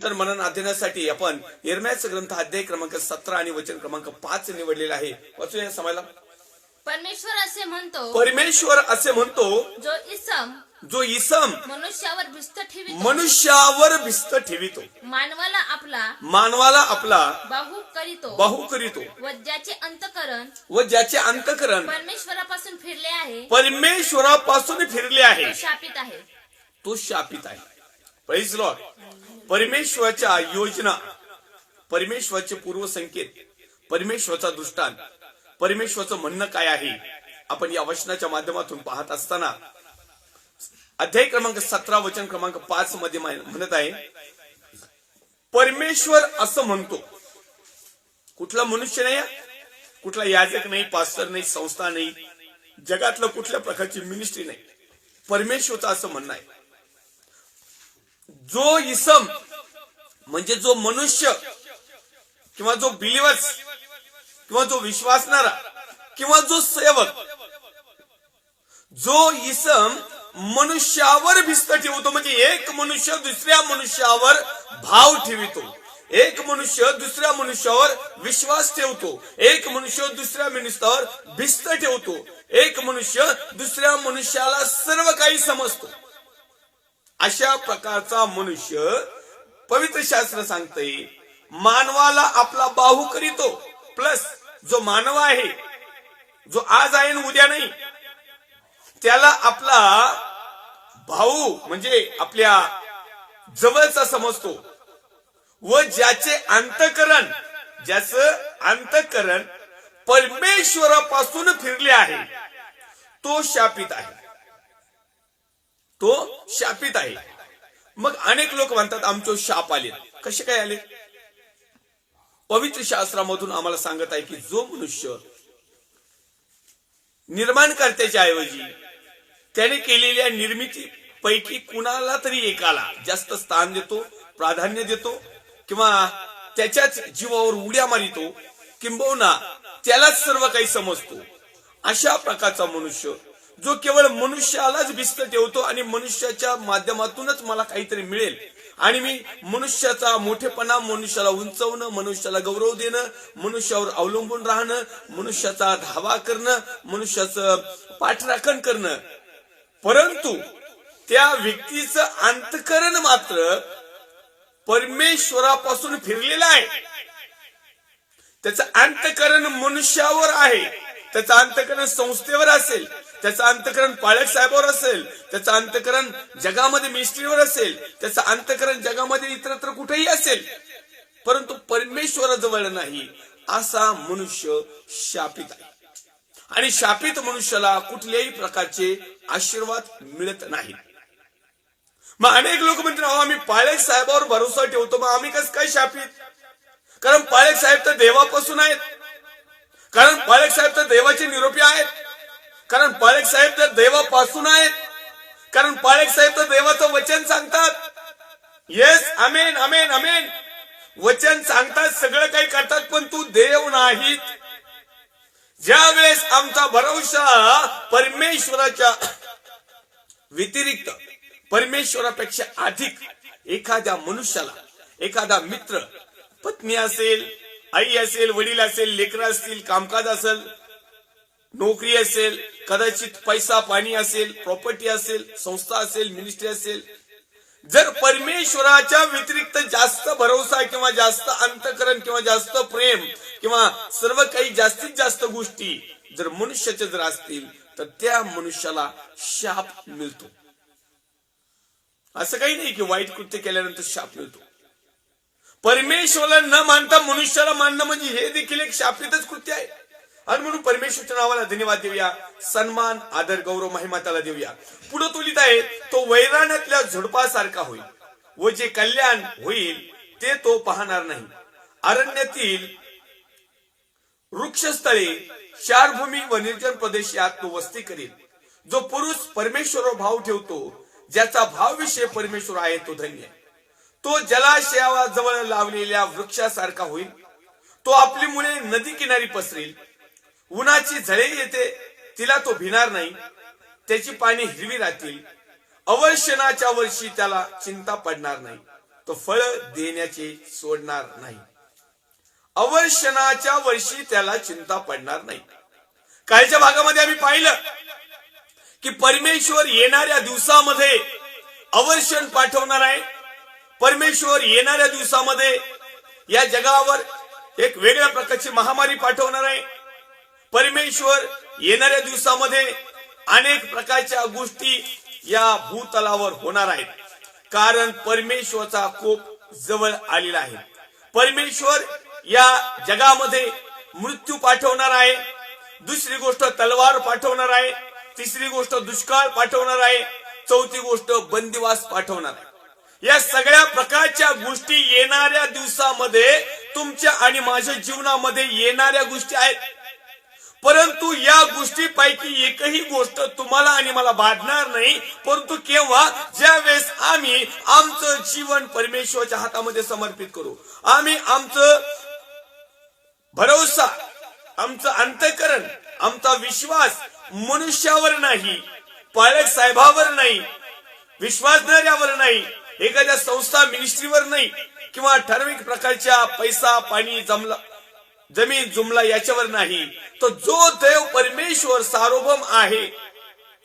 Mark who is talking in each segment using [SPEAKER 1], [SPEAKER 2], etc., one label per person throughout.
[SPEAKER 1] चिंतन मनन अध्ययनासाठी आपण यिर्मयाचा ग्रंथ अध्याय क्रमांक 17 आणि वचन क्रमांक 5 निवडलेला आहे. वाचूया समायला.
[SPEAKER 2] परमेश्वर असे म्हणतो,
[SPEAKER 1] परमेश्वर असे म्हणतो, जो इसम
[SPEAKER 2] मनुष्यावर
[SPEAKER 1] भिस्त ठेवितो,
[SPEAKER 2] मानवाला आपला
[SPEAKER 1] बाहू करीतो
[SPEAKER 2] व ज्याचे अंतकरण परमेश्वरापासून फिरले आहे
[SPEAKER 1] तो शापित आहे. Praise Lord. परमेश्वराच्या योजना, परमेश्वराचे पूर्वसंकेत, परमेश्वराचा दृष्टांत, परमेश्वराचं म्हणणं काय आहे आपण या वचनाच्या माध्यमातून पाहत असताना अध्याय क्रमांक 17 वचन क्रमांक 5 मध्ये म्हणत आहे, परमेश्वर असं म्हणतो. कुठला मनुष्य नाही, कुठला याजक नाही, पास्टर नाही, संस्था नाही, जगातलं कुठल्या प्रकारची मिनिस्ट्री नाही. परमेश्वरचं असं म्हणणं आहे, जो इसम म्हणजे जो मनुष्य किंवा जो बिलिव्हर्स किंवा जो विश्वासणारा किंवा जो सेवक, जो इसम मनुष्यावर भिस्त ठेवतो, म्हणजे एक मनुष्य दुसऱ्या मनुष्यावर भाव ठेवितो, एक मनुष्य दुसऱ्या मनुष्यावर विश्वास ठेवतो, एक मनुष्य दुसऱ्या मनुष्यावर भिस्त ठेवतो, एक मनुष्य दुसऱ्या मनुष्याला सर्व काही समजतो. अशा प्रकारचा मनुष्य पवित्र शास्त्र सांगते मानवाला आपला बाहू करीतो. प्लस जो मानव आहे, जो आज आहे आणि उद्या नाही, त्याला आपला भाऊ म्हणजे आपल्या जवळचा समजतो व ज्याचं अंतकरण परमेश्वरापासून फिरले आहे तो शापित आहे. मग अनेक लोक म्हणतात आमचे शाप आले. कसे काय आले? पवित्र शास्त्रामधून आम्हाला सांगत आहे की जो मनुष्य निर्माणकर्त्याच्या ऐवजी त्याने केलेल्या निर्मितीपैकी कुणाला तरी एकाला जास्त स्थान देतो, प्राधान्य देतो, किंवा त्याच्याच जीवावर उड्या मारितो, किंबहुना त्यालाच सर्व काही समजतो, अशा प्रकारचा मनुष्य जो केवळ मनुष्यालाच भिस्त ठेवतो आणि मनुष्याच्या माध्यमातूनच मला काहीतरी मिळेल आणि मी मनुष्याचा मोठेपणा, मनुष्याला उंचवणं, मनुष्याला गौरव देणं, मनुष्यावर अवलंबून राहणं, मनुष्याचा धावा करणं, मनुष्याचं पाठराखण करणं, परंतु त्या व्यक्तीचं अंतकरण मात्र परमेश्वरापासून फिरलेलं आहे. त्याचं अंतकरण मनुष्यावर आहे, त्याचं अंतकरण संस्थेवर असेल, त्याचं अंतकरण पाळक साहेबावर असेल, त्याचं अंतकरण जगामध्ये मिनिस्ट्रीवर असेल, त्याचं अंतकरण जगामध्ये इतरत्र कुठेही असेल, परंतु परमेश्वराजवळ नाही, असा मनुष्य शापित आहे. आणि शापित मनुष्याला कुठल्याही प्रकारचे आशीर्वाद मिळत नाहीत. मग अनेक लोक म्हणतात आम्ही पाळक साहेबावर भरोसा ठेवतो, मग आम्ही कसं काय शापित? कारण पाळक साहेब तर देवापासून आहेत, कारण पाळक साहेब तर देवाचे निरोपी आहेत, कारण पाळक साहेब तर देवापासून आहेत, कारण पाळक साहेब तर देवाचं वचन सांगतात. Yes, amen amen amen. वचन सांगतात, सगळं काही करतात, पण तू देव नाहीत. ज्या वेळेस आमचा भरोसा परमेश्वराच्या व्यतिरिक्त, परमेश्वरापेक्षा अधिक एखाद्या मनुष्याला, एखादा मित्र, पत्नी असेल, आई असेल, वडील असेल, लेकरं असतील, कामकाज असेल, नोकरी असेल, कदाचित पैसा पाणी असेल, प्रॉपर्टी असेल, संस्था असेल, मिनिस्ट्री असेल, जर परमेश्वराच्या व्यतिरिक्त जास्त भरोसा किंवा जास्त अंतकरण किंवा जास्त प्रेम किंवा सर्व काही जास्तीत जास्त गोष्टी जर मनुष्याच्या जर असतील तर त्या मनुष्याला शाप मिळतो. असं काही नाही की वाईट कृत्य केल्यानंतर शाप मिळतो. परमेश्वराला न मानता मनुष्याला मानणं म्हणजे हे देखील एक शापितच कृत्य आहे. आणि म्हणून परमेश्वरच्या नावाला धन्यवाद देऊया, सन्मान, आदर, गौरव, महिमा त्याला देऊया. पुढे तो लिहित आहे, तो वैराण्यातल्या झुडपासारखा होईल व जे कल्याण होईल ते तो पाहणार नाही. अरण्यातील वृक्षस्थळे, क्षारभूमी व निर्जन प्रदेश यात तो वस्ती करील. जो पुरुष परमेश्वरावर भाव ठेवतो, ज्याचा भाव विषय परमेश्वर आहे, तो धन्य. तो जलाशयाजवळ लावलेल्या वृक्षासारखा होईल. तो आपली मुळे नदी किनारी पसरेल. उन्हाची झळे येते, तिला तो भिणार नाही. त्याची पाने हिरवी राहतील. अवर्षणाच्या वर्षी त्याला चिंता पडणार नाही. तो फळ देण्याचे सोडणार नाही. अवर्षणाच्या वर्षी त्याला चिंता पडणार नाही. कालच्या भागामध्ये आम्ही पाहिलं की परमेश्वर येणाऱ्या दिवसामध्ये अवर्षण पाठवणार आहे. परमेश्वर येणाऱ्या दिवसामध्ये या जगावर एक वेगळ्या प्रकारची महामारी पाठवणार आहे. परमेश्वर येणाऱ्या दिवसामध्ये अनेक प्रकारच्या गोष्टी या भूतलावर होणार आहेत. कारण परमेश्वरचा कोप जवळ आलेला आहे. परमेश्वर या जगामध्ये मृत्यू पाठवणार आहे. दुसरी गोष्ट तलवार पाठवणार आहे. तिसरी गोष्ट दुष्काळ पाठवणार आहे. चौथी गोष्ट बंदिवास पाठवणार आहे. या सगळ्या प्रकारच्या गोष्टी येणाऱ्या दिवसामध्ये तुमच्या आणि माझ्या जीवनामध्ये येणाऱ्या गोष्टी आहेत. परंतु या गोष्टीपैकी एकही गोष्ट तुम्हाला आणि मला बाधणार नाही. परंतु केव्हा, ज्या वेळेस आम्ही आमचं जीवन परमेश्वराच्या हातामध्ये समर्पित करू. आम्ही आमचं भरोसा, आमचं अंतःकरण, आमचा विश्वास मनुष्यावर नाही, पालक साहेबावर नाही, विश्वासणाऱ्यावर नाही, एखाद्या संस्था मिनिस्ट्रीवर नाही, किंवा ठराविक प्रकारच्या पैसा पाणी जमला जमीन जुमला याच्यावर नाही, तो जो देव परमेश्वर सार्वभौम आहे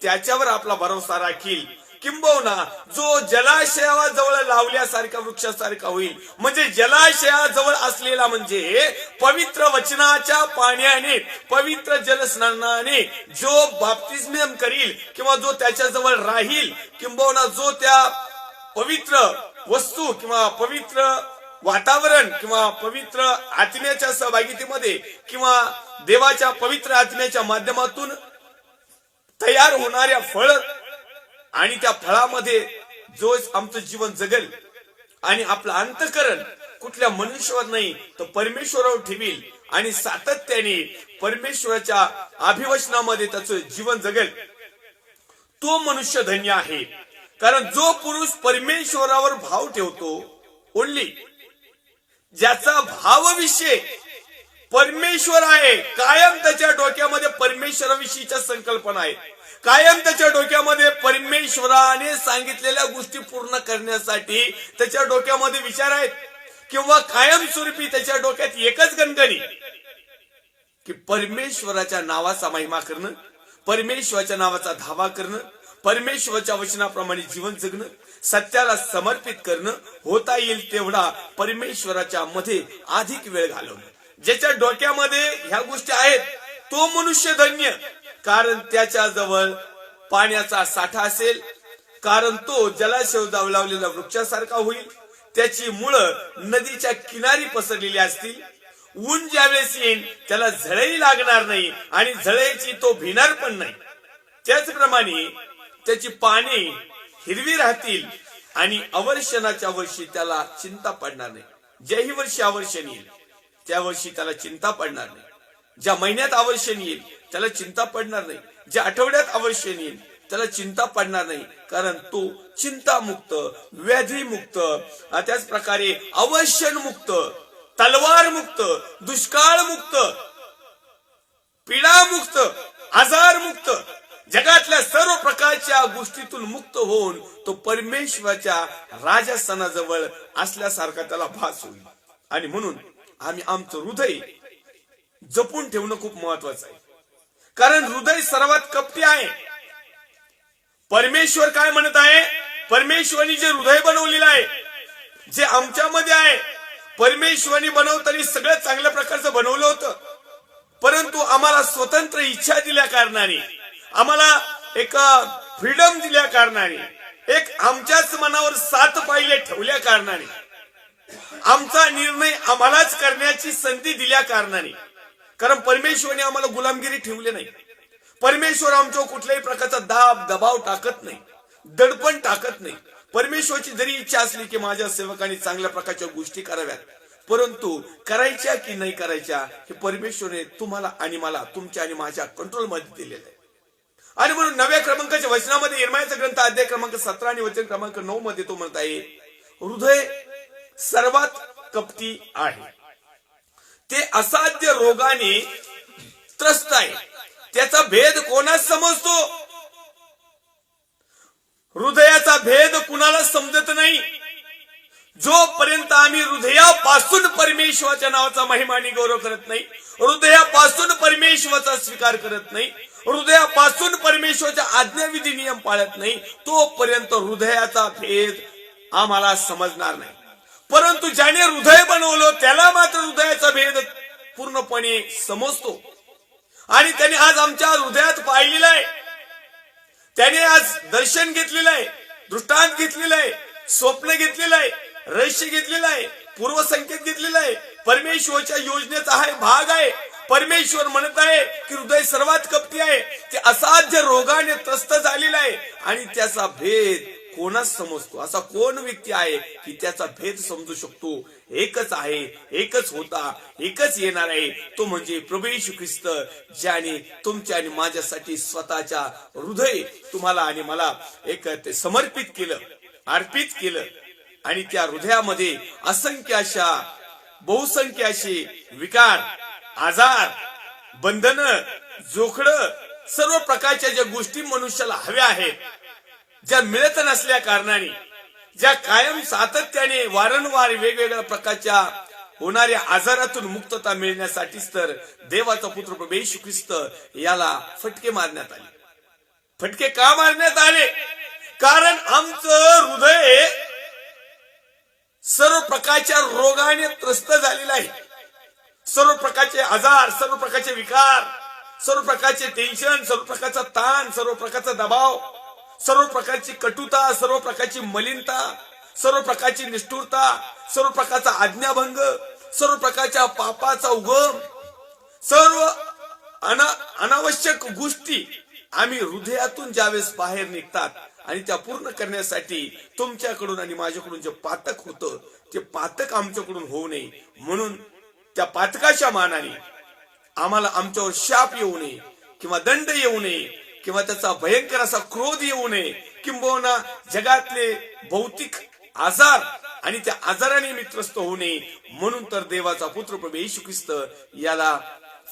[SPEAKER 1] त्याच्यावर आपला भरोसा राखील. किंबहुना जो जलाशयाजवळ लावल्यासारख्या वृक्षासारखा होईल. म्हणजे जलाशयाजवळ असलेला म्हणजे पवित्र वचनाच्या पाण्याने, पवित्र जलस्नानाने जो बाप्तिस्म करील किंवा जो त्याच्याजवळ राहील, किंबहुना जो त्या पवित्र वस्तू किंवा पवित्र वातावरण किंवा पवित्र आत्म्याच्या सहभागितेमध्ये किंवा देवाच्या पवित्र आत्म्याच्या माध्यमातून तयार होणाऱ्या फळ आणि त्या फळामध्ये जो आमचं जीवन जगेल आणि आपलं अंतःकरण कुठल्या मनुष्यावर नाही तर परमेश्वरावर ठेवील आणि सातत्याने परमेश्वराच्या अभिवचनामध्ये त्याचं जीवन जगेल, तो मनुष्य धन्य आहे. कारण जो पुरुष परमेश्वरावर भाव ठेवतो, ओनली ज्याचा भावविषय परमेश्वर आहे, कायम त्याच्या डोक्यामध्ये परमेश्वराविषयीच्या संकल्पना आहे, कायम त्याच्या डोक्यामध्ये परमेश्वराने सांगितलेल्या गोष्टी पूर्ण करण्यासाठी त्याच्या डोक्यामध्ये विचार आहेत, किंवा कायमस्वरूपी त्याच्या डोक्यात एकच गणगणी की परमेश्वराच्या नावाचा महिमा करणं, परमेश्वराच्या नावाचा धावा करणं, परमेश्वराच्या वचनाप्रमाणे जीवन जगणं, सत्याला समर्पित करणं, होता येईल तेवढा परमेश्वराच्या मध्ये अधिक वेळ घालवणं. ज्याच्या डोक्यामध्ये ह्या गोष्टी आहेत तो मनुष्य धन्य. कारण त्याच्या जवळ पाण्याचा साठा असेल, कारण तो जलाशय लावलेला वृक्षासारखा होईल. त्याची मुळं नदीच्या किनारी पसरलेली असतील. ऊन ज्यावेळेस येईल त्याला झळही लागणार नाही आणि झळेची तो भिणार पण नाही. त्याचप्रमाणे त्याची पाने हिरवी राहतील आणि अवर्षणाच्या वर्षी त्याला चिंता पडणार नाही. ज्याही वर्षी अवर्षण येईल त्या वर्षी त्याला चिंता पडणार नाही. ज्या महिन्यात अवर्षण येईल त्याला चिंता पडणार नाही. ज्या आठवड्यात अवर्षण येईल त्याला चिंता पडणार नाही. कारण तो चिंतामुक्त, व्याधीमुक्त, त्याच प्रकारे अवर्षण मुक्त, तलवार मुक्त, दुष्काळ मुक्त, पीडा मुक्त, आजार मुक्त, जगातल्या सर्व प्रकारच्या गोष्टीतून मुक्त होऊन तो परमेश्वराच्या राजस्थानाजवळ असल्यासारखा त्याला भास होईल. आणि म्हणून आम्ही आमचं हृदय जपून ठेवणं खूप महत्वाचं आहे. कारण हृदय सर्वात कपटी आहे. परमेश्वर काय म्हणत आहे? परमेश्वराने जे हृदय बनवलेलं आहे, जे आमच्यामध्ये आहे, परमेश्वराने बनवताना सगळं चांगल्या प्रकारचं बनवलं होतं. परंतु आम्हाला स्वतंत्र इच्छा दिल्या कारणाने, आम्हाला एक फ्रीडम दिल्या कारणाने, एक आमच्याच मनावर 7 पायले ठेवल्या कारणाने, आमचा निर्णय आम्हालाच करण्याची संधी दिल्या कारणाने, कारण परमेश्वराने आम्हाला गुलामगिरी ठेवली नाही. परमेश्वर आमच्यावर कुठल्याही प्रकारचा दाब दबाव टाकत नाही, दडपण टाकत नाही. परमेश्वराची जरी इच्छा असली की माझ्या सेवकांनी चांगल्या प्रकारच्या गोष्टी कराव्यात, परंतु करायच्या की नाही करायच्या हे परमेश्वराने तुम्हाला आणि मला, तुमच्या आणि माझ्या कंट्रोलमध्ये दिलेलं आहे. आणि म्हणून 9व्या क्रमांकाच्या वचनामध्ये यिर्मयाचा ग्रंथ अध्याय क्रमांक 17 आणि वचन क्रमांक 9 मध्ये तो म्हणत आहे, हृदय सर्वात कपटी आहे, ते असाध्य रोगाने त्रस्त आहे. त्याचा भेद कोणास समजतो? हृदयाचा भेद कुणाला समजत नाही. जोपर्यंत आम्ही हृदयापासून परमेश्वराच्या नावाचा महिमा आणि गौरव करत नाही, हृदयापासून परमेश्वराचा स्वीकार करत नाही, हृदयापासून परमेश्वराच्या आज्ञाविधी नियम पाळत नाही, तोपर्यंत हृदयाचा भेद आम्हाला समजणार नाही. परंतु ज्याने हृदय बनवलं त्याला मात्र हृदयाचा भेद पूर्णपणे समजतो. आणि त्याने आज आमच्या हृदयात पाहिलेलं आहे, त्याने आज दर्शन घेतलेलं आहे, दृष्टांत घेतलेलं आहे, स्वप्न घेतलेलं आहे, रहस्य घेतलेलं आहे, पूर्वसंकेत घेतलेला आहे, परमेश्वराच्या योजनेचा हा भाग आहे. परमेश्वर म्हणत आहे की हृदय सर्वात कपटी आहे, ते असाध्य रोगाने त्रस्त झालेला आहे. आणि त्याचा भेद कोणाच समजतो? असा कोण व्यक्ती आहे की त्याचा भेद समजू शकतो? एकच आहे, एकच होता, एकच येणार आहे, तो म्हणजे प्रभू येशू ख्रिस्त, ज्याने तुमच्या आणि माझ्यासाठी स्वतःच्या हृदय तुम्हाला आणि मला एक ते समर्पित केलं, अर्पित केलं. आणि त्या हृदयामध्ये असंख्य अशा बहुसंख्य असे विकार, आजार, बंधन, जोखड, सर्व प्रकारच्या ज्या गोष्टी मनुष्याला हव्या आहेत, ज्या मिळत नसल्या कारणाने, ज्या कायम सातत्याने वारंवार वेगवेगळ्या प्रकारच्या होणाऱ्या आजारातून मुक्तता मिळण्यासाठीच तर देवाचा पुत्र प्रभू येशू ख्रिस्त याला फटके मारण्यात आले. फटके का मारण्यात आले? कारण आमचं हृदय सर्व प्रकारच्या रोगाने त्रस्त झालेलं आहे. सर्व प्रकारचे आजार, सर्व प्रकारचे विकार, सर्व प्रकारचे टेन्शन, सर्व प्रकारचा ताण, सर्व प्रकारचा दबाव, सर्व प्रकारची कटुता, सर्व प्रकारची मलिनता, सर्व प्रकारची निष्ठुरता, सर्व प्रकारचा आज्ञाभंग, सर्व प्रकारच्या पापाचा उगम, सर्व अनावश्यक गोष्टी आम्ही हृदयातून ज्यावेळेस बाहेर निघतात आणि त्या पूर्ण करण्यासाठी तुमच्याकडून आणि माझ्याकडून जे पातक होतं ते पातक आमच्याकडून होऊ नये म्हणून त्या पातकाच्या मानाने आम्हाला आमच्यावर शाप येऊ नये किंवा दंड येऊ नये किंवा त्याचा भयंकर असा क्रोध येऊ नये, किंबहुना जगातले भौतिक आजार आणि त्या आजाराने मी त्रस्त होऊ नये म्हणून तर देवाचा पुत्र प्रभू येशू ख्रिस्त याला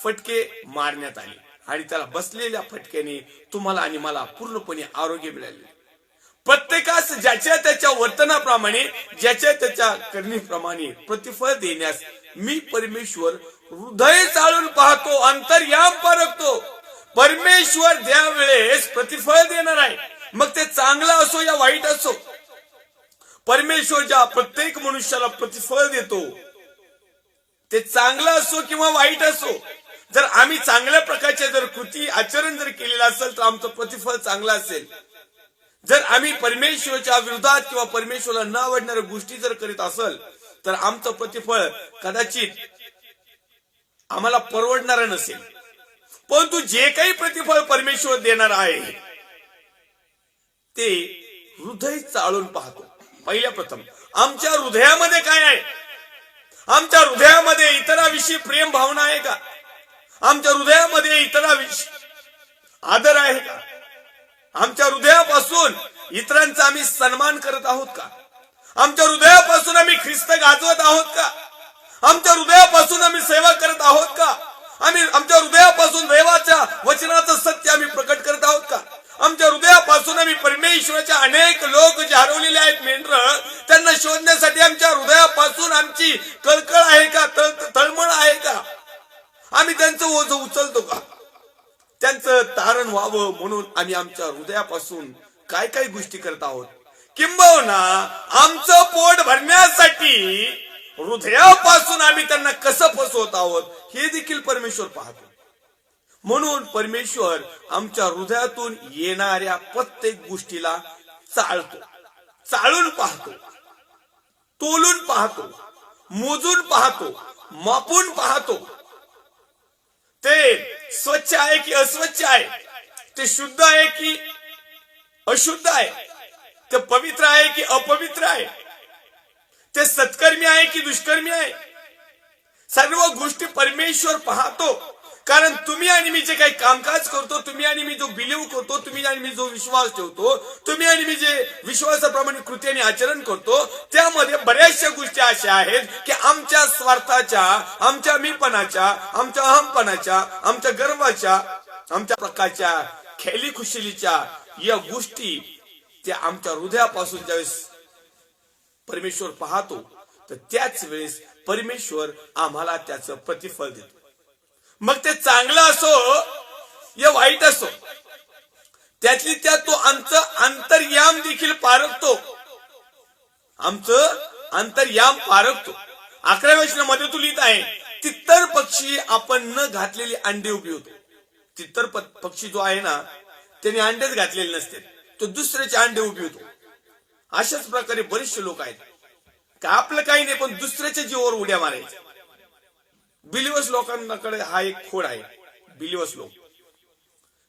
[SPEAKER 1] फटके मारण्यात आले. आणि त्याला बसलेल्या फटक्याने तुम्हाला आणि मला पूर्णपणे आरोग्य मिळाले. प्रत्येकास ज्याच्या त्याच्या वर्तनाप्रमाणे, ज्याच्या त्याच्या करणीप्रमाणे प्रतिफळ देण्यास मी परमेश्वर हृदय चालून पाहतो, अंतर्याम परखतो. परमेश्वर त्यावेळेस प्रतिफळ देणार आहे, मग ते चांगलं असो या वाईट असो. परमेश्वर ज्या प्रत्येक मनुष्याला प्रतिफळ देतो ते चांगलं असो किंवा वाईट असो, जर आम्ही चांगल्या प्रकारच्या जर कृती आचरण जर केलेलं असेल तर आमचं प्रतिफळ चांगलं असेल. जर आम्ही परमेश्वराच्या विरोधात किंवा परमेश्वराला न आवडणाऱ्या गोष्टी जर करीत असेल तर आमचं प्रतिफळ कदाचित आम्हाला परवडणार नसेल. परंतु जे काही प्रतिफळ परमेश्वर देणार आहे ते हृदय चाळून पाहतो. पहिल्या प्रथम आमच्या हृदयामध्ये काय आहे? आमच्या हृदयामध्ये इतराविषयी प्रेम भावना आहे का? आमच्या हृदयामध्ये इतराविषयी आदर आहे का? आमच्या हृदयापासून इतरांचा आम्ही सन्मान करत आहोत का? आमच्या हृदयापासून आम्ही ख्रिस्त गाजवत आहोत का? आमच्या हृदयापासून आम्ही सेवा करत आहोत का? आमच्या हृदयापासून देवाच्या वचनाचं सत्य आम्ही प्रकट करत आहोत का? आमच्या हृदयापासून आम्ही परमेश्वराच्या अनेक लोक जे हरवलेले आहेत मेंढरं, त्यांना शोधण्यासाठी आमच्या हृदयापासून आमची कळकळ आहे का? तळमळ आहे का? आम्ही त्यांचं ओझं उचलतो का? त्यांचं तारण व्हावं म्हणून आम्ही आमच्या हृदयापासून काय काय गोष्टी करत आहोत? किंबहुना आमचं पोट भरण्यासाठी हृदयापासून आम्ही त्यांना कसं फसवत आहोत हे देखील परमेश्वर पाहतो. म्हणून परमेश्वर आमच्या हृदयातून येणाऱ्या प्रत्येक गोष्टीला चाळतो, चाळून पाहतो, तोलून पाहतो, मोजून पाहतो, मापून पाहतो. ते स्वच्छ आहे की अस्वच्छ आहे? ते शुद्ध आहे की अशुद्ध आहे? ते पवित्र आहे की अपवित्र आहे? ते सत्कर्मी आहे की दुष्कर्मी आहे? सर्व गोष्टी परमेश्वर पाहतो. कारण तुम्ही आणि मी जे काही कामकाज करतो, तुम्ही आणि मी जो बिलीव्ह करतो, तुम्ही आणि मी जो विश्वास ठेवतो, तुम्ही आणि मी जे विश्वासाप्रमाणे कृत्याने आचरण करतो, त्यामध्ये बऱ्याचशा गोष्टी अशा आहेत की आमच्या स्वार्थाच्या, आमच्या मीपणाच्या, आमच्या अहमपणाच्या, आमच्या गर्वाच्या, आमच्या प्रकारच्या खेली खुशीलीच्या या गोष्टी त्या आमच्या हृदयापासून ज्यावेळेस परमेश्वर पाहतो, तर त्याच वेळेस परमेश्वर आम्हाला त्याचं प्रतिफळ देतो. मग ते चांगलं असो या वाईट असो, त्यातली त्यात तो आमचं अंतर्याम देखील पारखतो. आमचं अंतर्याम पारखतो. 11व्या वचनामध्ये तू लिहित आहे, तितर पक्षी आपण न घातलेली अंडे उभी होतो. तितर पक्षी जो आहे ना, त्याने अंडेच घातलेले नसते, तो दुसऱ्याचे अंडे उभी होतो. अशाच प्रकारे बरेचसे लोक आहेत का आपलं काही नाही पण दुसऱ्याच्या जीवावर उड्या मारायच्या. बिलिव्हर्स लोकांकडे हा एक खोड आहे.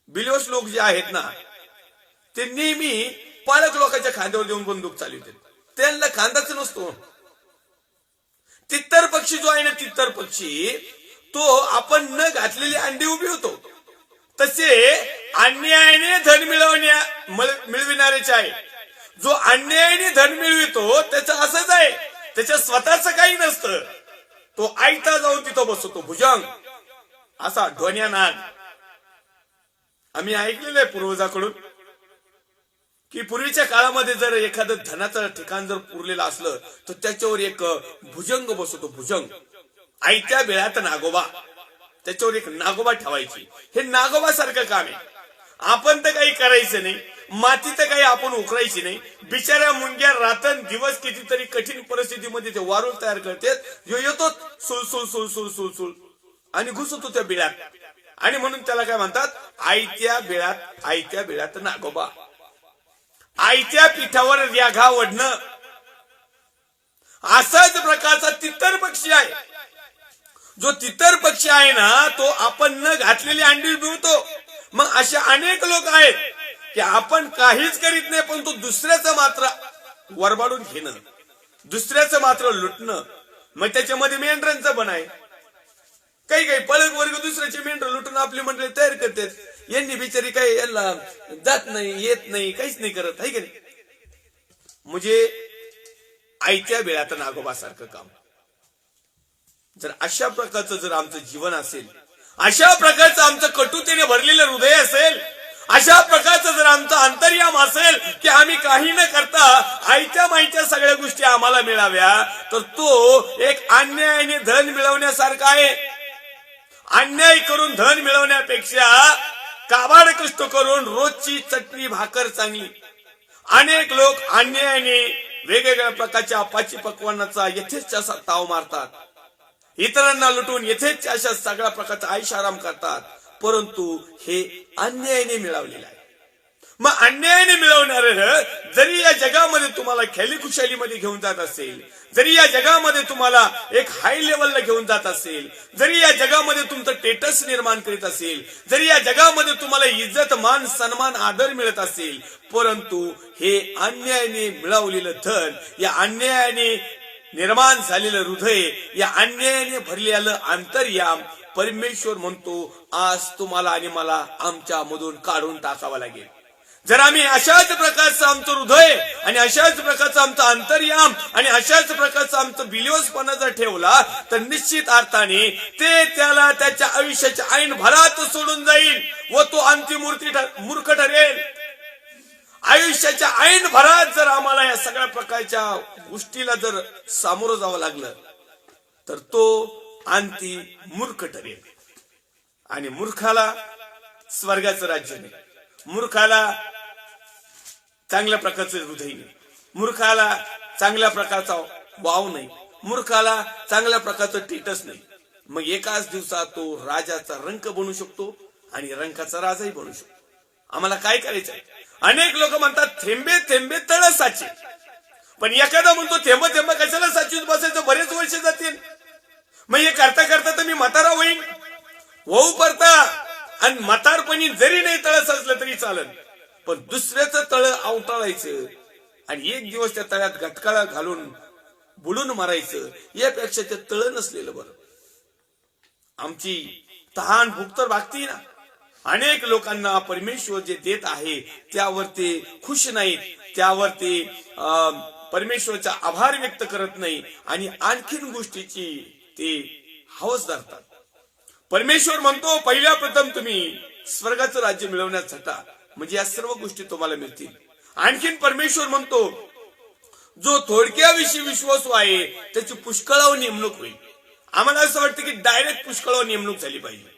[SPEAKER 1] बिलिव्हर्स लोक जे आहेत ना, ते नेहमी पालक लोकांच्या खांद्यावर देऊन बंदूक चालवतात. त्यांना खांदाच नसतो. तितर पक्षी जो आहे ना, तितर पक्षी तो आपण न घातलेली अंडी उभी होतो. तसे अन्यायाने धन मिळविणारेच आहे. जो अन्यायाने धन मिळवितो त्याचं असंच आहे, त्याच्या स्वतःच काही नसतं. तो आयता जाऊन तिथं बसतो. भुजंग असा ध्वन्या नाद आम्ही ऐकलेलं आहे पूर्वजाकडून, की पूर्वीच्या काळामध्ये जर एखादं धनाचं ठिकाण जर पुरलेलं असलं तर त्याच्यावर एक भुजंग बसतो. भुजंग आयत्या बेळात नागोबा, त्याच्यावर एक नागोबा ठेवायची. हे नागोबा सारखं काम आहे. आपण तर काही करायचं नाही, माती तर काही आपण उकरायची नाही. बिचाऱ्या मुंग्या रातन दिवस कितीतरी कठीण परिस्थितीमध्ये ते वारूळ तयार करतात. जो येतो सुल सुल सुल सुल सुल सुल आणि घुसतो त्या बिळात. आणि म्हणून त्याला काय म्हणतात, आयत्या बिळात नागोबा. आयत्या पिठावर व्याघा वडणं. असाच प्रकारचा तितर पक्षी आहे. जो तितर पक्षी आहे ना, तो आपण न घातलेली अंडी मिळतो. मग असे अनेक लोक आहेत की आपण काहीच करीत नाही, पण तो दुसऱ्याचं मात्र वरबाडून घेणं, दुसऱ्याचं मात्र लुटणं. मग त्याच्यामध्ये मेंढरांचं पण आहे. काही पळक वर्ग दुसऱ्याचे मेंढर लुटून आपली मंडळी तयार करतात. यांनी बिचारी काही यांना जात नाही, येत नाही, काहीच नाही करत आहे की नाही. म्हणजे आयत्या बेळात नागोबासारखं काम. जर अशा प्रकारचं जर आमचं जीवन असेल, अशा प्रकारचं आमचं कटुतेने भरलेलं हृदय असेल, अशा प्रकारचं जर आमचं अंतर्याम असेल की आम्ही काही न करता आयत्या मायत्या सगळ्या गोष्टी आम्हाला मिळाव्या, तर तो एक अन्यायाने धन मिळवण्यासारखा आहे. अन्याय करून धन मिळवण्यापेक्षा काबाड कष्ट करून रोजची चटणी भाकर चांगली. अनेक लोक अन्यायाने वेगवेगळ्या प्रकारच्या पाची पक्वानाचा यथेच्छ असा ताव मारतात. इतरांना लुटून यथेच्छ अशा सगळ्या प्रकारचा ऐशाराम करतात. परंतु हे अन्यायाने मिळवलेलं आहे. मग अन्यायाने मिळवणारे जरी या जगामध्ये तुम्हाला खेलीखुशालीमध्ये घेऊन जात असेल, जरी या जगामध्ये तुम्हाला एक हाय लेवलला घेऊन जात असेल, जरी या जगामध्ये तुमचं स्टेटस निर्माण करीत असेल, जरी या जगामध्ये तुम्हाला इज्जत मान सन्मान आदर मिळत असेल, परंतु हे अन्यायाने मिळवलेलं धन, या अन्यायाने निर्माण झालेलं हृदय, या अन्यायाने भरलेलं अंतर्याम, परमेश्वर म्हणतो आज तुम्हाला आणि मला आमच्या मधून काढून टाकावं लागेल. जर आम्ही अशाच प्रकारचं आमचं हृदय आणि अशाच प्रकारचं आमचं अंतर्याम आणि अशाच प्रकारचं आमचं बिलिव्हर्सपणा जर ठेवला, तर निश्चित अर्थाने ते त्याला त्याच्या आयुष्याच्या ऐन भरात सोडून जाईल व तो अंतिम मूर्ख ठरेल. आयुष्याच्या ऐन भरात जर आम्हाला या सगळ्या प्रकारच्या गोष्टीला जर सामोरं जावं लागलं, तर तो अंती मूर्ख ठरेल. आणि मूर्खाला स्वर्गाचं राज्य नाही, मूर्खाला चांगल्या प्रकारचं हृदय नाही, मूर्खाला चांगल्या प्रकारचा वाव नाही, मूर्खाला चांगल्या प्रकारचं स्टेटस नाही. मग एकाच दिवसात तो राजाचा रंक बनू शकतो आणि रंकाचा राजाही बनू शकतो. आम्हाला काय करायचं आहे? अनेक लोक म्हणतात थेंबे थेंबे तळ साचे, पण एखादा म्हणतो थेंब थेंब कशाला साचून बसायचं, बरेच वर्ष जातील. मग हे करता करता तर मी म्हातारा होईन, होऊ पडता. आणि म्हातारपणी जरी नाही तळ साचलं तरी चालेल, पण दुसऱ्याचं तळ आवटाळायचं आणि एक दिवस त्या तळ्यात घटकाळा घालून बुडून मारायचं, यापेक्षा ते तळ नसलेलं बरं. आमची तहान भूक तर भागती ना. अनेक लोकांना परमेश्वर जे देत आहे त्यावर ते खुश नाहीत, त्यावर ते परमेश्वरचा आभार व्यक्त करत नाही आणि आणखीन गोष्टीची ते हवस धरतात. परमेश्वर म्हणतो पहिल्या प्रथम तुम्ही स्वर्गाचं राज्य मिळवण्यात झटा, म्हणजे या सर्व गोष्टी तुम्हाला मिळतील. आणखीन परमेश्वर म्हणतो जो थोडक्याविषयी विश्वासू आहे त्याची पुष्कळावर नेमणूक होईल. आम्हाला असं वाटतं की डायरेक्ट पुष्कळावर नेमणूक झाली पाहिजे.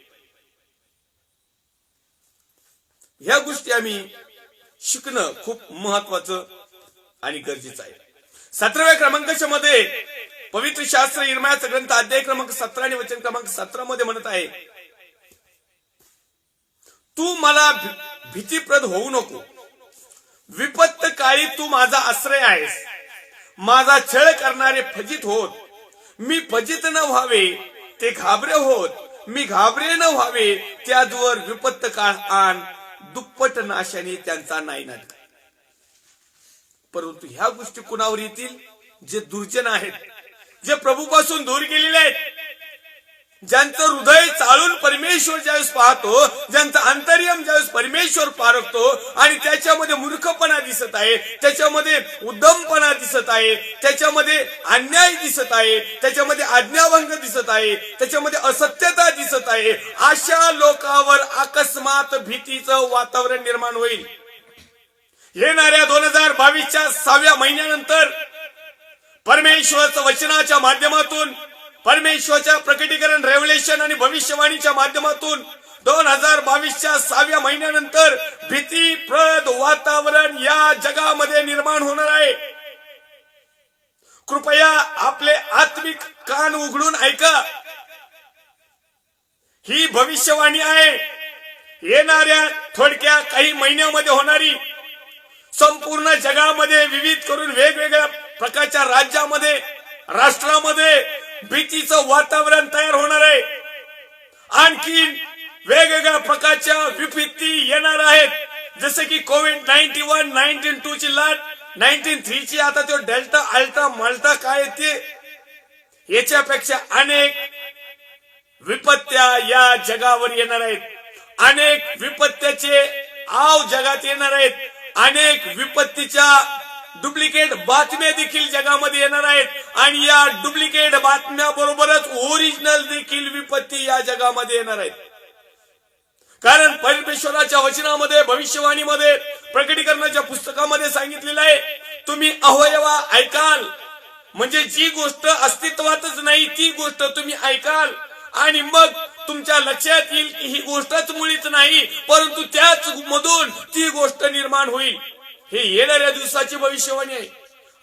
[SPEAKER 1] ह्या गोष्टी आम्ही शिकणं खूप महत्वाचं आणि गरजेचं आहे. 17व्या क्रमांकाच्या मध्ये पवित्र शास्त्र इर्मयाचा ग्रंथ अध्याय क्रमांक 17 आणि वचन क्रमांक 17 मध्ये म्हणत आहे, तू मला भीतीप्रद होऊ नको, विपत्त काळी तू माझा आश्रय आहेस. माझा छळ करणारे फजित होत, मी फजित न व्हावे ते घाबरे होत, मी घाबरे न व्हावे त्याचवर विपत्त काळ आण, दुप्पट नाशाने त्यांचा नायनाट. परंतु ह्या गोष्टी कुणावर येतील? जे दुर्जन आहेत, जे प्रभूपासून दूर गेलेले आहेत, ज्यांचं हृदय चालून परमेश्वर ज्यावेळेस पाहतो, ज्यांचं अंतर्यम ज्यावेळेस परमेश्वर पारखतो आणि त्याच्यामध्ये मूर्खपणा दिसत आहे, त्याच्यामध्ये उद्दमपणा दिसत आहे, त्याच्यामध्ये अन्याय दिसत आहे, त्याच्यामध्ये आज्ञाभंग दिसत आहे, त्याच्यामध्ये असत्यता दिसत आहे, अशा लोकांवर अकस्मात भीतीचं वातावरण निर्माण होईल. येणाऱ्या 2022च्या 6व्या महिन्यानंतर परमेश्वराच्या वचनाच्या माध्यमातून, परमेश्वराच्या प्रकटीकरण, रेव्हलेशन आणि भविष्यवाणीच्या माध्यमातून 2022च्या 6व्या महिन्यानंतर भीतीप्रद वातावरण या जगामध्ये निर्माण होणार आहे. कृपया आपले आत्मिक कान उघडून ऐका. ही भविष्यवाणी आहे. येणाऱ्या थोडक्या काही महिन्यामध्ये होणारी, संपूर्ण जगामध्ये विविध करून वेगवेगळ्या प्रकारच्या राज्यामध्ये, राष्ट्रामध्ये भीतीचं वातावरण तयार होणार आहे. आणखी वेगवेगळ्या प्रकारच्या विपत्ती येणार आहेत, जसे की कोविड-19, 19-2 ची लाट, 19-3 ची आता तो डेल्टा, अल्टा, माल्टा काय ते, याच्यापेक्षा अनेक विपत्त्या या जगावर येणार आहेत. अनेक विपत्त्याचे आव जगात येणार आहेत. अनेक विपत्तीच्या डुप्लिकेट बातम्या देखील जगामध्ये येणार आहेत आणि या डुप्लिकेट बातम्याबरोबरच ओरिजिनल देखील विपत्ती या जगामध्ये येणार आहेत. कारण परमेश्वराच्या वचनामध्ये, भविष्यवाणीमध्ये, प्रकटीकरणाच्या पुस्तकामध्ये सांगितलेलं आहे, तुम्ही अवयवा ऐकाल, म्हणजे जी गोष्ट अस्तित्वातच नाही ती गोष्ट तुम्ही ऐकाल आणि मग तुमच्या लक्षात येईल की ही गोष्टच मुळीच नाही, परंतु त्याच मधून ती गोष्ट निर्माण होईल. हे येणाऱ्या दिवसाची भविष्यवाणी आहे.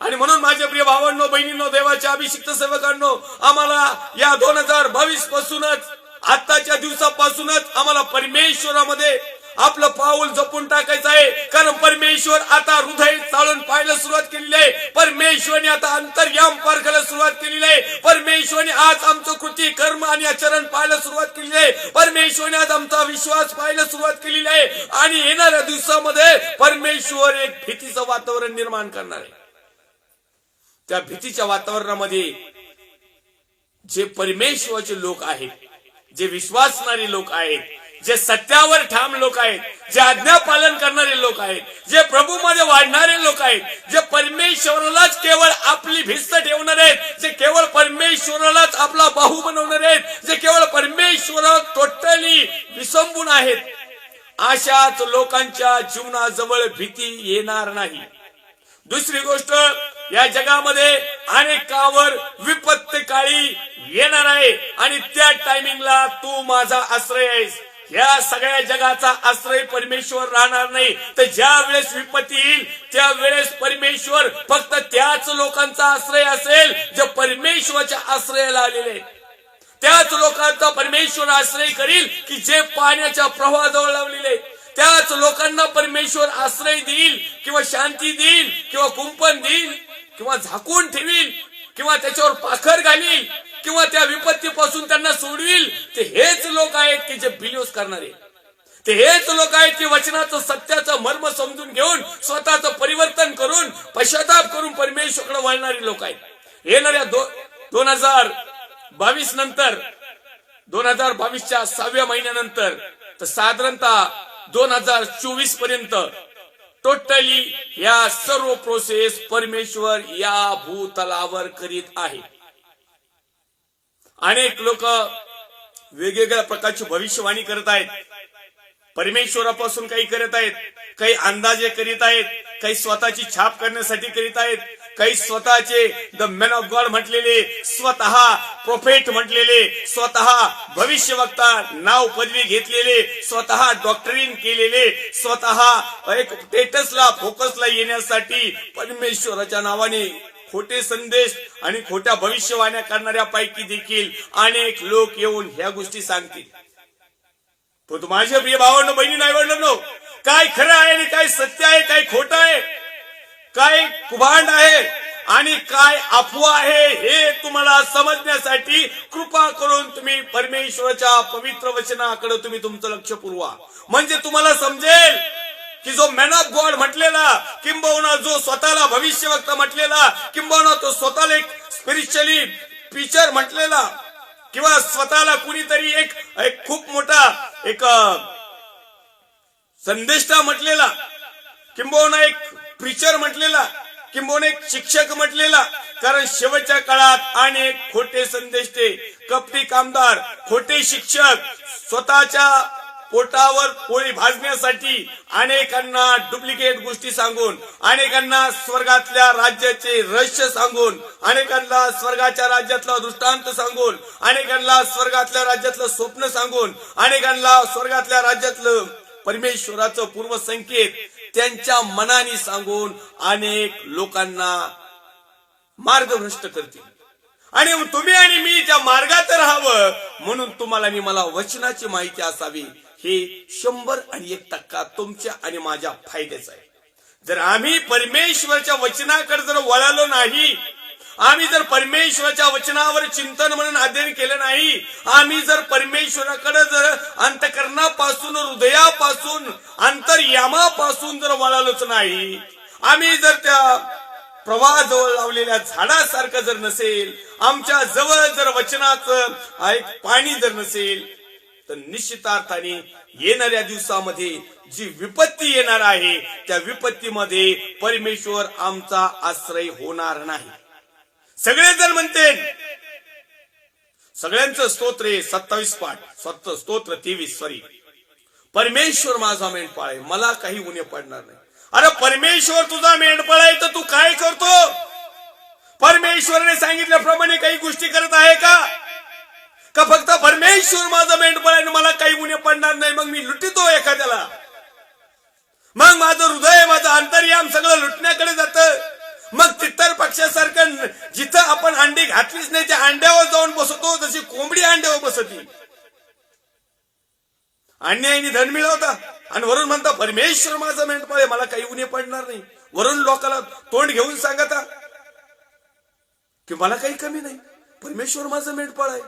[SPEAKER 1] आणि म्हणून माझे प्रिय भावांनो, बहिणींनो, देवाच्या अभिषिक्त सेवकांनो, आम्हाला या 2022 पासूनच, आताच्या दिवसापासूनच आम्हाला परमेश्वरामध्ये आपलं पाऊल जपून टाकायचं आहे. कारण परमेश्वर आता हृदय चालून पाहायला सुरुवात केलेली आहे. परमेश्वरने आता अंतर्याम पारखायला सुरुवात केलेली आहे. परमेश्वरने आज आमचं कृती, कर्म आणि आचरण पाहायला सुरुवात केलेली आहे. परमेश्वरने आज आमचा विश्वास पाहायला सुरुवात केलेली आहे. आणि येणाऱ्या दिवसामध्ये परमेश्वर एक भीतीचं वातावरण निर्माण करणार आहे. त्या भीतीच्या वातावरणामध्ये जे परमेश्वराचे लोक आहेत, जे विश्वासणारे लोक आहेत, जे सत्यावर ठाम लोक आहेत, जे आज्ञा पालन करणारे लोक आहेत, जे प्रभूमध्ये वाढणारे लोक आहेत, जे परमेश्वरालाच केवळ आपली भिस्त ठेवणार आहेत, जे केवळ परमेश्वरालाच आपला बाहू बनवणार आहेत, जे केवळ परमेश्वराला टोटली विसंबून आहेत, अशाच लोकांच्या जीवनाजवळ भीती येणार नाही. दुसरी गोष्ट, या जगामध्ये अनेकावर विपत्ती काळी येणार आहे आणि त्या टायमिंगला तू माझा आश्रय आहेस. या सगळ्या जगाचा आश्रय परमेश्वर राहणार नाही. तर ज्या वेळेस विपत्ती येईल त्यावेळेस परमेश्वर फक्त त्याच लोकांचा आश्रय असेल जे परमेश्वराच्या आश्रयाला आलेले आहेत. त्याच लोकांचा परमेश्वर आश्रय करील की जे पाण्याच्या प्रवाहाजवळ लावलेले आहेत. त्याच लोकांना परमेश्वर आश्रय देईल किंवा शांती देईल किंवा कुंपण देईल किंवा झाकून ठेवील किंवा त्याच्यावर पाखर घालील किंवा त्या विपत्तीपासून त्यांना सोडविल. ते हेच लोक आहेत की जे बिलीव्ह करणारे. ते हेच लोक आहेत की वचनाचं, सत्याचं मर्म समजून घेऊन स्वतःचं परिवर्तन करून, पश्चाताप करून परमेश्वराकडे वळणारी लोक आहेत. येणाऱ्या 2022 नंतर, 2022च्या 6व्या महिन्यानंतर तर साधारणतः 2024 पर्यंत टोटली या सर्व प्रोसेस परमेश्वर या भूतलावर करीत आहे. अनेक लोक वेगवेगळ्या प्रकारची भविष्यवाणी करत आहेत. परमेश्वरापासून काही करत आहेत, काही अंदाजे करीत आहेत, काही स्वतःची छाप करण्यासाठी करीत आहेत, काही स्वतःचे द मॅन ऑफ गॉड म्हटलेले, स्वतः प्रोफेट म्हटलेले, स्वतः भविष्यवक्ता नाव पदवी घेतलेले, स्वतः डॉक्टरीन केलेले, स्वतः एक स्टेटसला फोकसला येण्यासाठी परमेश्वराच्या नावाने खोटे संदेश आणि खोट्या भविष्यवाण्या करणाऱ्या पैकी देखील अनेक लोक येऊन ह्या गोष्टी सांगतील. पण माझ्या प्रिय भावांनो, बहिणी आवडलं, काय खरं आहे आणि काय सत्य आहे, काय खोटं आहे, काय कुभांड आहे आणि काय अफवा आहे, हे तुम्हाला समजण्यासाठी कृपा करून तुम्ही परमेश्वराच्या पवित्र वचनाकडे तुम्ही तुमचं लक्ष पुरवा. म्हणजे तुम्हाला समजेल की जो मॅन ऑफ गॉड म्हटलेला, किंबहुना जो स्वतःला भविष्यवक्ता म्हटलेला, किंबहुना तो स्वतःला एक स्पिरिच्युअली टीचर म्हटलेला, किंवा स्वतःला कुणीतरी एक खूप मोठा एक संदेष्टा म्हटलेला, किंबहुना एक प्रीचर म्हटलेला, किंबहुना एक शिक्षक म्हटलेला. कारण शेवटच्या काळात अनेक खोटे संदेष्टे, कपटी कामदार, खोटे शिक्षक स्वतःच्या पोटावर पोळी भाजण्यासाठी अनेकांना डुप्लिकेट गोष्टी सांगून, अनेकांना स्वर्गातल्या राज्याचे रहस्य सांगून, अनेकांना स्वर्गाच्या राज्यातला दृष्टांत सांगून, अनेकांना स्वर्गातल्या राज्यातलं स्वप्न सांगून, अनेकांना स्वर्गातल्या राज्यातलं परमेश्वराचं पूर्व संकेत त्यांच्या मनाने सांगून अनेक लोकांना मार्गभ्रष्ट करतील. आणि तुम्ही आणि मी त्या मार्गात राहावं म्हणून तुम्हाला आणि मला वचनाची माहिती असावी, हे 100% तुमच्या आणि माझ्या फायद्याचं आहे. जर आम्ही परमेश्वराच्या वचनाकडे जर वळालो नाही, आम्ही जर परमेश्वराच्या वचनावर चिंतन म्हणून अध्ययन केलं नाही, आम्ही जर परमेश्वराकडे जर अंतकरणापासून, हृदयापासून, अंतर्यामापासून जर वळालोच नाही, आम्ही जर त्या प्रवाहाजवळ लावलेल्या झाडासारखं जर नसेल, आमच्या जवळ जर वचनाचं एक पाणी जर नसेल, तर निश्चितार्थाने येणाऱ्या दिवसामध्ये जी विपत्ती येणार आहे, त्या विपत्तीमध्ये परमेश्वर आमचा आश्रय होणार नाही. सगळेजण म्हणते, सगळ्यांचं स्तोत्र 27 पाठ, स्तोत्र 23, परमेश्वर माझा मेंढपाळ आहे, मला काही उणे पडणार नाही. अरे परमेश्वर तुझा मेंढपाळ आहे तर तू काय करतो? परमेश्वराने सांगितल्याप्रमाणे काही गोष्टी करत आहे का? का फक्त परमेश्वर माझा मेंढपाळ आहे, मला काही उणे पडणार नाही, मग मी लुटितो एखाद्याला, मग माझं हृदय, माझं अंतर्याम सगळं लुटण्याकडे जातं. मग तितर पक्षासारखं जिथं आपण अंडी घातलीच नाही त्या अंड्यावर जाऊन बसतो, जशी कोंबडी अंड्यावर बसती. अन्यायाने धन मिळवता आणि वरून म्हणता परमेश्वर माझा मेंढपाळ आहे, मला काही उणे पडणार नाही. वरून लोकांना तोंड घेऊन सांगता की मला काही कमी नाही, परमेश्वर माझा मेंढपाळ आहे.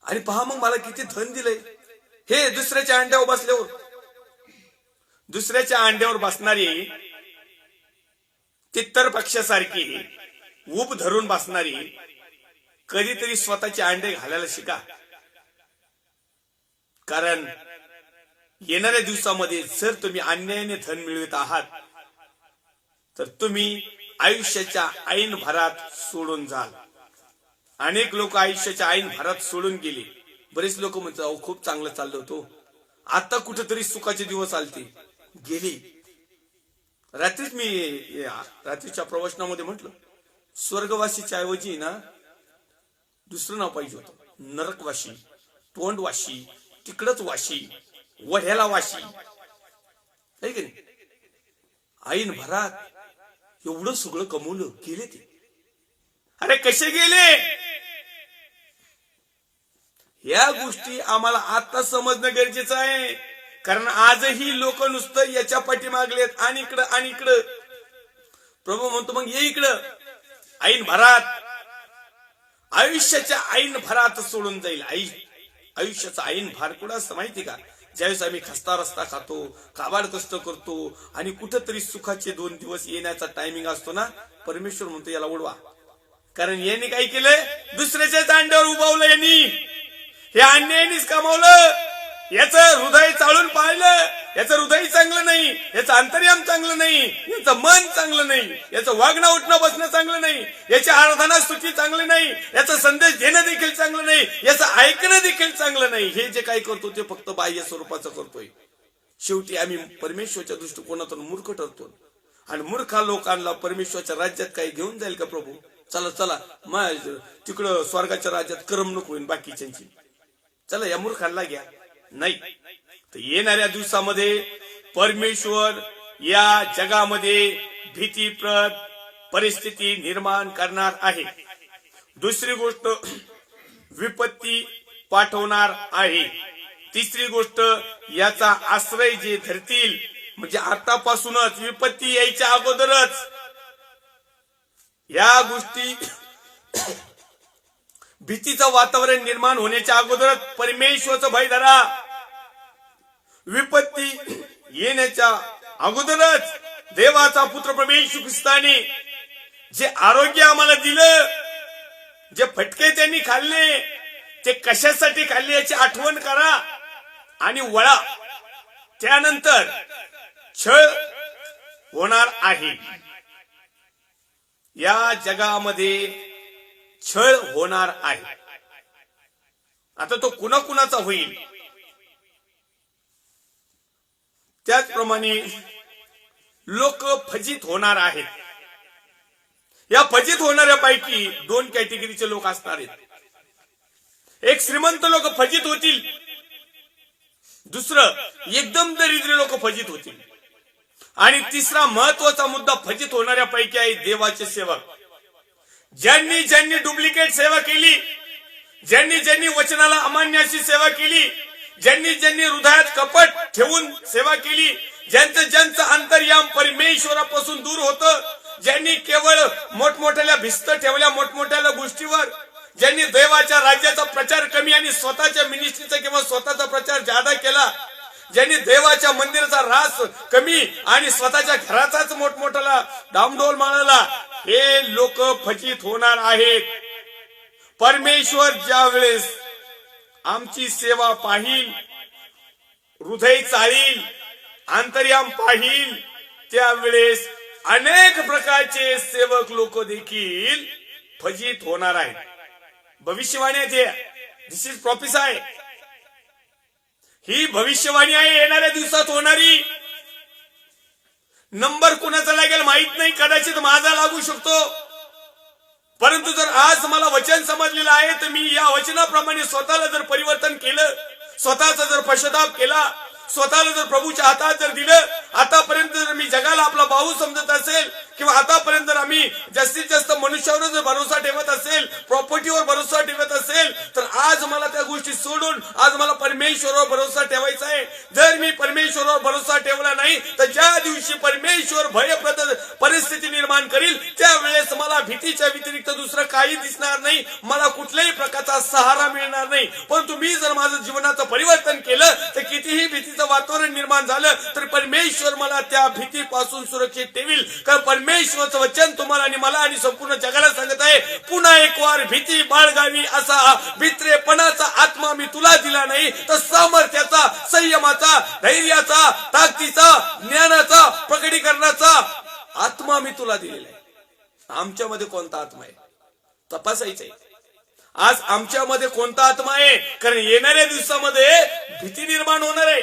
[SPEAKER 1] आणि पहा मग मला किती धन दिलंय. हे दुसऱ्याच्या अंड्यावर बसल्यावर, दुसऱ्याच्या अंड्यावर बसणारी तितर पक्षासारखी ऊब धरून बसणारी कधीतरी स्वतःचे अंडे घालायला शिका. कारण येणाऱ्या दिवसामध्ये जर तुम्ही अन्यायाने धन मिळवत आहात तर तुम्ही आयुष्याच्या ऐन भरात सोडून जाल. अनेक लोक आयुष्याच्या ऐन भरात सोडून गेले. बरेच लोक म्हणतात अहो खूप चांगलं चाललं होतं, आता कुठेतरी सुखाचे दिवस आलते गेली. रात्रीच मी रात्रीच्या प्रवचनामध्ये म्हटलं, स्वर्गवासीच्या ऐवजी ना दुसरं नाव पाहिजे होतं, नरकवाशी, तोंडवाशी, तिकडच वाशी, वढ्याला वाशी, आहे की नाही? ऐन भरात एवढं सगळं कमवलं, गेले ते. अरे कसे गेले? या गोष्टी आम्हाला आता समजणं गरजेचं आहे. कारण आजही लोक नुसतं याच्या पाठीमागलेत आणि इकडं. प्रभू म्हणतो मग ये इकडं. ऐन भरात, आयुष्याच्या ऐन भरात सोडून जाईल. आयुष्याचा ऐन भार कुठं असतं माहिती का? ज्यावेळेस आम्ही खस्ता रस्ता खातो, काबाड कष्ट करतो आणि कुठंतरी सुखाचे 2 दिवस येण्याचा टायमिंग असतो ना, परमेश्वर म्हणतो याला उडवा. कारण यांनी काय केलंय? दुसऱ्याच्याच अंड्यावर उभावलं यांनी. हे अन्यायानेच कमावलं. याचं हृदय चाळून पाहिलं, याचं हृदय चांगलं नाही, याचं अंतर्याम चांगलं नाही, याचं मन चांगलं नाही, याचं वागणं उठणं बसणं चांगलं नाही, याची आराधना स्तुती चांगली नाही, याचा संदेश देणं देखील चांगलं नाही, याचं ऐकणं देखील चांगलं नाही. हे जे काही करतो ते फक्त बाह्य स्वरूपाचं करतोय. शेवटी आम्ही परमेश्वराच्या दृष्टिकोनातून मूर्ख ठरतो. आणि मूर्खा लोकांना परमेश्वराच्या राज्यात काही घेऊन जाईल का प्रभू? चला चला तिकडं स्वर्गाच्या राज्यात करमणूक होईल बाकीच्यांची, चला या मूर्खांना घ्या. नाही, तर येणाऱ्या दिवसामध्ये परमेश्वर या जगामध्ये भीतीप्रद परिस्थिती निर्माण करणार आहे. दुसरी गोष्ट, विपत्ती पाठवणार आहे. तिसरी गोष्ट, याचा आश्रय जे धरतील, म्हणजे आतापासूनच विपत्ती यायच्या अगोदरच या गोष्टी भीतीचं वातावरण निर्माण होण्याच्या अगोदरच परमेश्वराचं भय धरा. विपत्ती येण्याच्या अगोदरच देवाचा पुत्र प्रभू येशू ख्रिस्ताने जे आरोग्य आम्हाला दिलं, जे फटके त्यांनी खाल्ले, ते कशासाठी खाल्ले याची आठवण करा आणि वळा. त्यानंतर छळ होणार आहे. या जगामध्ये छळ होणार आहे. आता तो कुणाकुणाचा होईल? त्याचप्रमाणे लोक फजित होणार आहेत. या फजित होणाऱ्यापैकी दोन कॅटेगरीचे लोक असणार आहेत. एक श्रीमंत लोक फजित होतील, दुसरं एकदम दरिद्र लोक फजित होतील. आणि तिसरा महत्वाचा मुद्दा फजित होणाऱ्यापैकी आहे देवाचे सेवक. ज्यांनी ज्यांनी डुप्लिकेट सेवा केली, ज्यांनी ज्यांनी वचनाला अमान्य अशी सेवा केली, ज्यांनी ज्यांनी हृदयात कपट ठेवून सेवा केली, ज्यांचं अंतर्याम परमेश्वरापासून दूर होतं, ज्यांनी केवळ मोठमोठ्या भिस्त ठेवल्या मोठमोठ्या गोष्टीवर, ज्यांनी देवाच्या राज्याचा प्रचार कमी आणि स्वतःच्या मिनिस्ट्रीचा किंवा स्वतःचा प्रचार जादा केला, ज्यांनी देवाच्या मंदिराचा रास कमी आणि स्वतःच्या घराचाच मोठमोठ्याला डामडोल माळला, हे लोक फजित होणार आहेत. परमेश्वर ज्या वेळेस आमची सेवा पाहिल, हृदय चाळील, अंतर्याम पाहिल, त्यावेळेस अनेक प्रकारचे सेवक लोक देखील फजित होणार आहेत. भविष्यवाणी आहे, दिस इज प्रॉफिसाय. ही भविष्यवाणी आहे येणाऱ्या दिवसात होणारी. नंबर कुणाचा लागेल माहित नाही, कदाचित माझा लागू शकतो. परंतु जर आज मला वचन समजलेलं आहे तर मी या वचनाप्रमाणे स्वतःला जर परिवर्तन केलं, स्वतःचा जर पश्चाताप केला, स्वतःला जर प्रभूच्या हातात जर दिलं, आतापर्यंत जर मी जगाला आपला भाऊ समजत असेल किंवा आतापर्यंत जर आम्ही जास्तीत जास्त मनुष्यावर जर भरोसा ठेवत असेल, प्रॉपर्टीवर भरोसा ठेवत असेल, तर आज मला त्या गोष्टी सोडून आज मला परमेश्वरावर भरोसा ठेवायचा आहे. जर मी परमेश्वरावर भरोसा ठेवला नाही तर ज्या दिवशी परमेश्वर भयप्रद परिस्थिती निर्माण करील त्यावेळेस मला भीतीच्या व्यतिरिक्त दुसरं काही दिसणार नाही, मला कुठल्याही प्रकारचा सहारा मिळणार नाही. परंतु मी जर माझं जीवनाचं परिवर्तन केलं तर कितीही भीतीचं वातावरण निर्माण झालं तर परमेश्वर मला त्या भीतीपासून सुरक्षित ठेवील. कारण परमेश्वराचं वचन तुम्हाला आणि मला आणि संपूर्ण जगाला सांगत आहे, पुन्हा एक वार भीती बाळगावी असा भित्रेपणाचा आत्मा मी तुला दिला नाही, तर सामर्थ्याचा, संयमाचा, धैर्याचा, ताकदीचा, ज्ञानाचा, प्रकटीकरणाचा आत्मा मी तुला दिलेला आहे. आमच्यामध्ये कोणता आत्मा आहे तपासायचा आहे. आज आमच्यामध्ये कोणता आत्मा आहे? कारण येणाऱ्या दिवसामध्ये भीती निर्माण होणार आहे.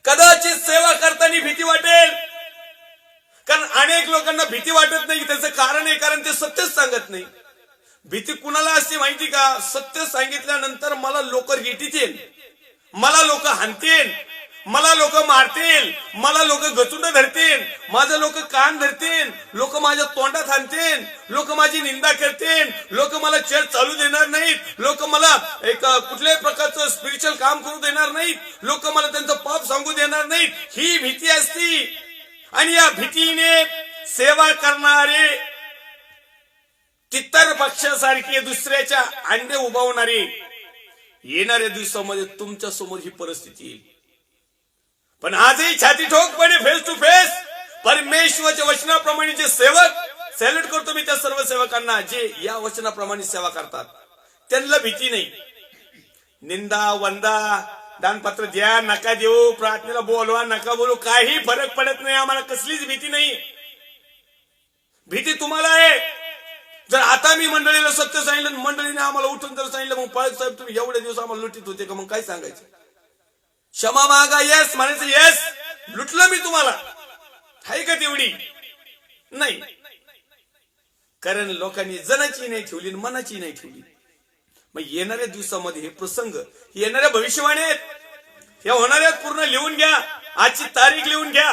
[SPEAKER 1] कदाचित सेवा करताना भीती वाटेल, कारण अनेक लोकांना भीती वाटत नाही. त्याचं कारण आहे कारण ते सत्यच सांगत नाही. भीती कुणाला असते माहिती का? सत्य सांगितल्यानंतर मला लोक रेटीतील, मला लोक हाणतील, मला लोक मारतील, मला लोक गचुंड धरतील, माझं लोक कान धरतील, लोक माझ्या तोंडात हाणतील, लोक माझी निंदा करतील, लोक मला चर्च चालू देणार नाहीत, लोक मला एक कुठल्याही प्रकारचं स्पिरिच्युअल काम करू देणार नाहीत, लोक मला त्यांचं पाप सांगू देणार नाहीत. ही भीती असती. आणि या भीतीने सेवा करणारे तितर पक्षासारखे दुसऱ्याच्या अंडे उभावणारे येणाऱ्या दिवसामध्ये तुमच्या समोर ही परिस्थिती येईल. पण आजही छाती ठोकपणे फेस टू फेस परमेश्वराच्या वचनाप्रमाणे जे सेवक, सॅल्यूट करतो मी त्या सर्व सेवकांना जे या वचनाप्रमाणे सेवा करतात. त्यांना भीती नाही. निंदा, वंदा, दानपत्र द्या, नका देऊ, प्रार्थनेला बोलवा, नका बोलू, काही फरक पडत नाही. आम्हाला कसलीच भीती नाही. भीती तुम्हाला आहे. जर आता मी मंडळीला सत्य सांगितलं, मंडळीने आम्हाला उठून जर सांगितलं, मग पाळक साहेब तुम्ही एवढे दिवस आम्हाला लुटीत होते का, मग काय सांगायचं? क्षमा मागा, येस म्हणायचं, येस लुटलं मी तुम्हाला. आहे का तेवढी? नाही. कारण लोकांनी जनाची नाही ठेवली, मनाची नाही ठेवली. मग येणाऱ्या दिवसामध्ये हे प्रसंग, येणाऱ्या भविष्यवाणी आहेत, ह्या होणाऱ्या पूर्ण लिहून घ्या. आजची तारीख लिहून घ्या.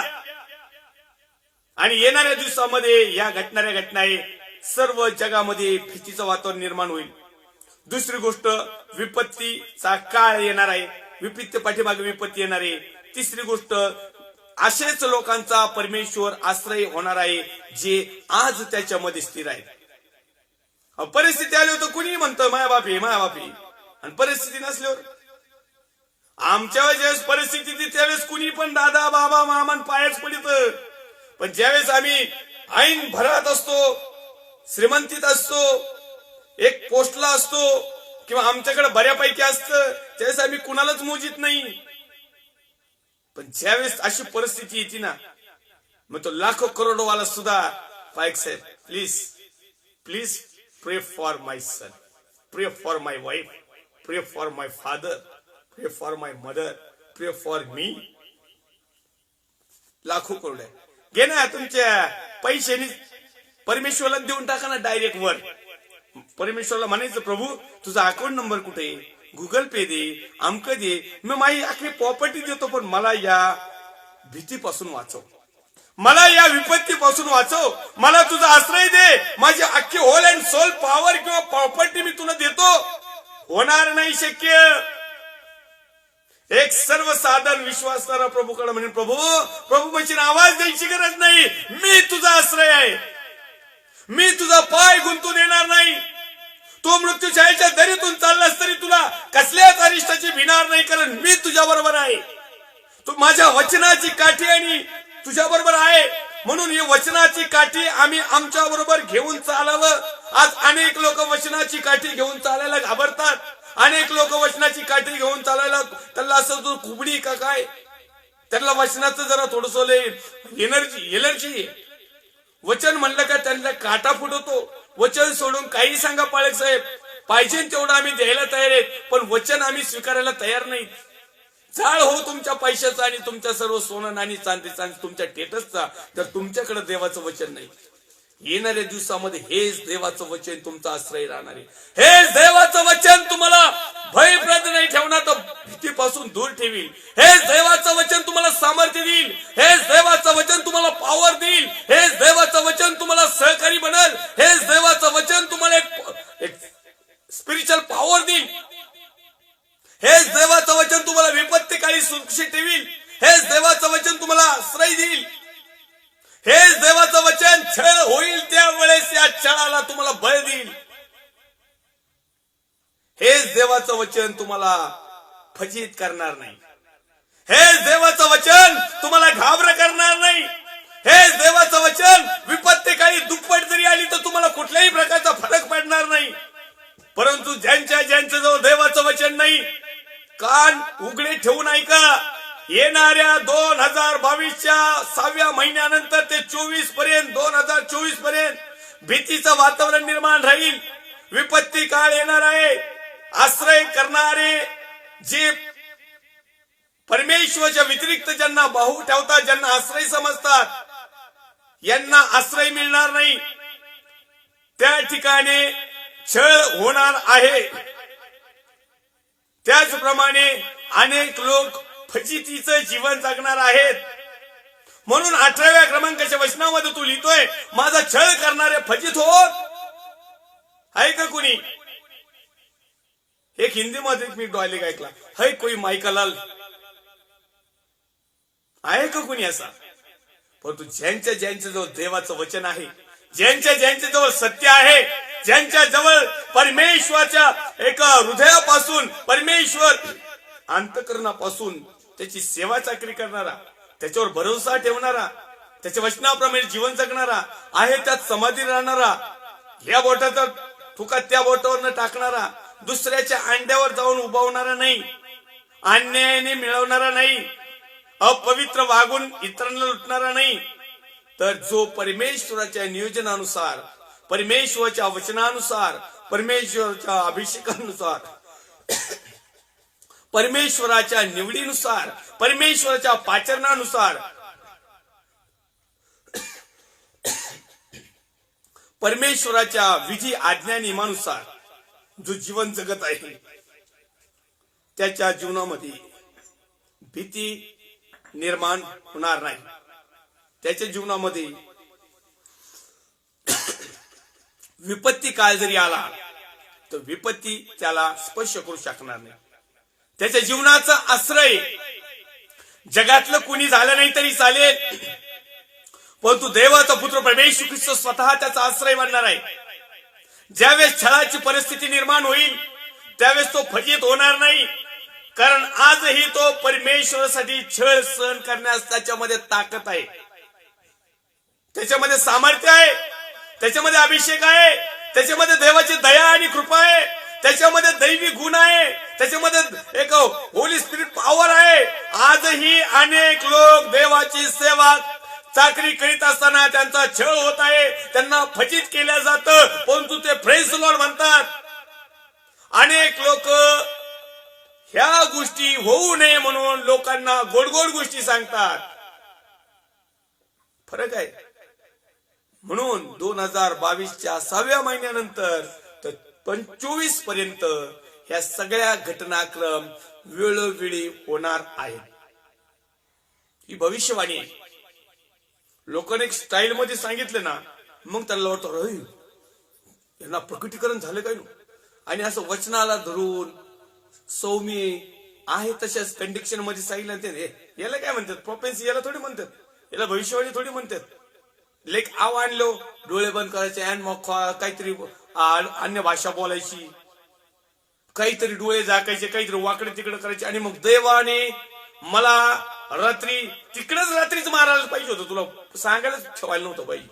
[SPEAKER 1] आणि येणाऱ्या दिवसामध्ये या घटणाऱ्या घटना आहे, सर्व जगामध्ये भीतीचं वातावरण निर्माण होईल. दुसरी गोष्ट, विपत्तीचा काळ येणार आहे. विपत्ती पाठीमागे विपत्ती येणार आहे. तिसरी गोष्ट, असेच लोकांचा परमेश्वर आश्रय होणार आहे जे आज त्याच्यामध्ये स्थिर आहेत. परिस्थिती आली होती कुणी म्हणतं मायाबापी मायाबापी, आणि परिस्थिती नसल्यावर आमच्या ज्यावेळेस परिस्थिती त्यावेळेस कुणी पण दादा बाबा मामान पायच पडित. पण ज्यावेळेस आम्ही ऐन भरात असतो, श्रीमंतीत असतो, एक पोस्टला असतो, किंवा आमच्याकडे बऱ्यापैकी असतं, त्यावेळेस आम्ही कुणालाच मोजित नाही. पण ज्यावेळेस अशी परिस्थिती येते ना, मग तो लाखो करोडोवाला सुद्धा पायक साहेब प्लीज प्लीज प्रे फॉर माय सन, प्रे फॉर माय वाईफ, प्रे फॉर माय फादर, प्रे फॉर माय मदर, प्रे फॉर मी. लाखो करोड घे ना, तुमच्या पैशाने परमेश्वरला देऊन टाका ना डायरेक्ट वर. परमेश्वरला म्हणायचं प्रभू तुझा अकाउंट नंबर कुठे, गुगल पे दे, अमक दे, मी माझी अख्खी प्रॉपर्टी देतो, पण मला या भीतीपासून वाचव, मला या विपत्तीपासून वाचव, मला तुझा आश्रय दे. माझी अख्खी होल अँड सोल पॉवर किंवा प्रॉपर्टी मी तुला देतो. होणार नाही शक्य. एक सर्वसाधारण विश्वासणारा प्रभूकडे म्हणेन प्रभू प्रभू म्हणजे आवाज द्यायची गरज नाही, मी तुझा आश्रय आहे, मी तुझा पाय गुंतून येणार नाही. तो मृत्यूछायेच्या दरीतून चाललास तरी तुला कसल्याच अरिष्टाची भिणार नाही, कारण मी तुझ्या बरोबर आहे. तू माझ्या वचनाची काठी आणि तुझ्या बरोबर आहे. म्हणून ही वचनाची काठी आम्ही आमच्या बरोबर घेऊन चालावं. आज अनेक लोक वचनाची काठी घेऊन चालायला घाबरतात. अनेक लोक वचनाची काठी घेऊन चालायला त्यांना असं जो कुबडी का काय, त्यांना वचनाचं जरा थोडस एलर्जी. वचन म्हणलं का त्यांना काटा फुटतो. वचन सोडून काही सांगा पाळक साहेब, पाहिजे तेवढं आम्ही द्यायला तयार आहेत, पण वचन आम्ही स्वीकारायला तयार नाही. जाळ हो तुमच्या पैशाचा आणि तुमच्या सर्व सोनं आणि चांदीचा, तुमच्या टेटसचा, तर तुमच्याकडे देवाचं वचन नाही. येणाऱ्या दिवसामध्ये हेच देवाचं वचन तुमचा आश्रय राहणार आहे. हेच देवाचं वचन तुम्हाला भयप्रद नाही ठेवणार, तर भीतीपासून दूर ठेवील. हेच देवाचं वचन तुम्हाला सामर्थ्य देईल. हेच देवाचं वचन तुम्हाला पॉवर देईल. हेच देवाचं वचन तुम्हाला सहकारी बनल. हेच देवाचं वचन तुम्हाला एक स्पिरिच्युअल पॉवर देईल. हेच देवाचं वचन तुम्हाला विपत्ती काळी सुरक्षित ठेवील. हेच देवाचं वचन तुम्हाला आश्रय देईल. हेच देवाचं वचन छळ होईल त्यावेळेस या छळाला तुम्हाला बळ देईल. हेच देवाचं वचन तुम्हाला फजित करणार नाही. हेच देवाचं वचन तुम्हाला घाबर करणार नाही. हेच देवाचं वचन विपत्ती काळी दुप्पट जरी आली तर तुम्हाला कुठल्याही प्रकारचा फरक पडणार नाही. परंतु ज्यांच्या जवळ देवाचं वचन नाही, कान उघडे ठेवून ऐका. येणाऱ्या 2022च्या 6व्या महिन्यानंतर ते 2024 पर्यंत भीतीचं वातावरण निर्माण राहील. विपत्ती काळ येणार आहे. आश्रय करणारे जे परमेश्वराच्या व्यतिरिक्त ज्यांना बाहू ठेवतात, ज्यांना आश्रय समजतात, यांना आश्रय मिळणार नाही. त्या ठिकाणी छळ होणार आहे. त्याचप्रमाणे अनेक लोक फजितीचं जीवन जगणार आहेत. म्हणून 18व्या क्रमांकाच्या वचनामध्ये तू लिहितोय माझा छळ करणारे फजित होत आहे का कुणी. एक हिंदीमध्ये मी डायलॉग ऐकला, है कोई मायकालाल, आहे का कुणी असा. परंतु ज्यांच्या जवळ देवाचं वचन आहे, ज्यांच्या जवळ सत्य आहे, ज्यांच्या जवळ परमेश्वराच्या एका हृदयापासून, परमेश्वर अंतःकरणापासून त्याची सेवा चाकरी करणारा, त्याच्यावर भरोसा ठेवणारा, त्याच्या वचनाप्रमाणे जीवन जगणारा आहे, त्यात समाधी राहणारा, या बोटाचा तुका त्या बोटावर न टाकणारा, दुसऱ्याच्या अंड्यावर जाऊन उभावणारा नाही, अन्यायाने मिळवणारा नाही, अपवित्र वागून इतरांना लुटणारा नाही, तर जो परमेश्वराच्या नियोजनानुसार, परमेश्वराच्या वचनानुसार, परमेश्वराच्या अभिषेकानुसार, परमेश्वराच्या निवडीनुसार, परमेश्वराच्या पाचरणानुसार परमेश्वराच्या विधी आज्ञा नियमानुसार जो जीवन जगत आहे त्याच्या जीवनामध्ये भीती निर्माण होणार नाही. त्याच्या जीवनामध्ये विपत्ती काळ जरी आला तर विपत्ती त्याला स्पर्श करू शकणार नाही. त्याच्या जीवनाचा आश्रय जगातलं कुणी झालं नाही तरी चालेल, परंतु देवाचा पुत्र परमेश्वर ख्रिस्त स्वतः त्याचा आश्रय बनणार आहे. ज्यावेळेस छळाची परिस्थिती निर्माण होईल त्यावेळेस तो फजित होणार नाही, कारण आजही तो परमेश्वरासाठी छळ सहन करण्यास त्याच्यामध्ये ताकद आहे, त्याच्यामध्ये सामर्थ्य आहे, त्याच्यामध्ये अभिषेक आहे, त्याच्यामध्ये देवाची दया आणि कृपा आहे, त्याच्यामध्ये दैवी गुण आहे, त्याच्यामध्ये एक होली स्पिरिट पॉवर आहे. आजही अनेक लोक देवाची सेवा चाकरी करीत असताना त्यांचा छळ होत आहे, त्यांना फजित केलं जातं, परंतु ते प्रेज द लॉर्ड म्हणतात. अनेक लोक ह्या गोष्टी होऊ नये म्हणून लोकांना गोड गोड गोष्टी सांगतात. फरक आहे. म्हणून 2022च्या 6व्या महिन्यानंतर तर 25 पर्यंत ह्या सगळ्या घटनाक्रम वेळोवेळी होणार आहेत. ही भविष्यवाणी आहे. लोकांनी एक स्टाईल मध्ये सांगितलं ना, मग त्याला वाटतं यांना प्रकटीकरण झालं काय. आणि असं वचनाला धरून सौम्य आहे तशाच कंडिक्शन मध्ये सांगितलं ते याला काय म्हणतात, प्रोफेसी याला थोडी म्हणतात, याला भविष्यवाणी थोडी म्हणतात. लेख आव आणलो, डोळे बंद करायचे आणि मग काहीतरी अन्य भाषा बोलायची, काहीतरी डोळे झाकायचे, काहीतरी वाकडे तिकडे करायचे, आणि मग देवाने मला तिकडेच रात्रीच मारायला पाहिजे होतं, तुला सांगायलाच ठेवायला नव्हतं पाहिजे.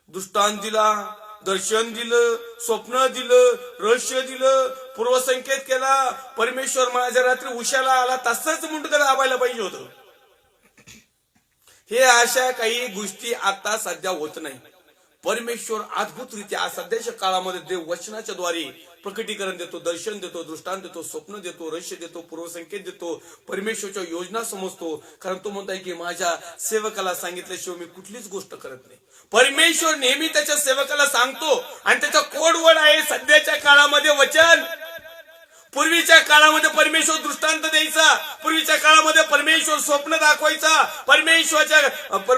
[SPEAKER 1] दृष्टांत दिला, दर्शन दिलं, स्वप्न दिलं, रहस्य दिलं, पूर्वसंकेत केला. परमेश्वर माझ्या रात्री उशाला आला तसंच मुंडकं दाबायला पाहिजे होतं. हे अशा काही गोष्टी आता सध्या होत नाही. परमेश्वर अद्भुतरित्या सध्याच्या काळामध्ये देव वचनाच्या द्वारे प्रकटीकरण देतो, दर्शन देतो, दृष्टांत देतो, स्वप्न देतो, रहस्य देतो, पूर्वसंकेत देतो, परमेश्वरच्या योजना समजतो. कारण तो म्हणताय की माझ्या सेवकाला सांगितल्याशिवाय मी कुठलीच गोष्ट करत नाही. परमेश्वर नेहमी त्याच्या सेवकाला सांगतो आणि त्याचा कोड वर्ड आहे सध्याच्या काळामध्ये वचन. पूर्वीच्या काळामध्ये परमेश्वर दृष्टांत द्यायचा, पूर्वीच्या काळामध्ये परमेश्वर स्वप्न दाखवायचा,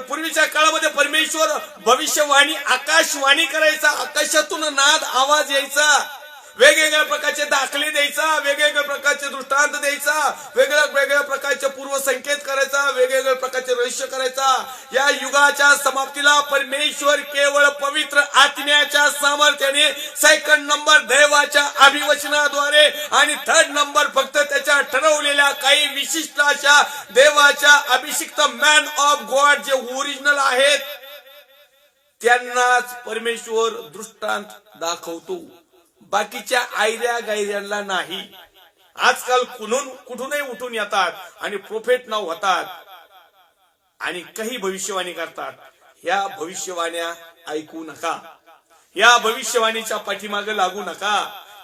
[SPEAKER 1] पूर्वीच्या काळामध्ये परमेश्वर भविष्यवाणी आकाशवाणी करायचा, आकाशातून नाद आवाज यायचा, वेगवेगळ्या प्रकारचे दाखले द्यायचा, वेगवेगळ्या प्रकारचे दृष्टांत द्यायचा, वेगवेगळ्या प्रकारचे पूर्वसंकेत करायचा, वेगवेगळ्या प्रकारचे रहस्य करायचा. या युगाच्या समाप्तीला परमेश्वर केवळ पवित्र आत्म्याच्या सामर्थ्याने, सेकंड नंबर देवाच्या अभिवचनाद्वारे, आणि थर्ड नंबर फक्त त्याच्या ठरवलेल्या काही विशिष्ट अशा देवाच्या अभिषिक्त मॅन ऑफ गॉड जे ओरिजिनल आहेत त्यांनाच परमेश्वर दृष्टांत दाखवतो, बाकीच्या आयऱ्या गायऱ्यांना नाही. आजकाल कुठूनही उठून येतात आणि प्रोफेट नाव होतात आणि काही भविष्यवाणी करतात. ह्या भविष्यवाण्या ऐकू नका, या भविष्यवाणीच्या पाठीमागे लागू नका.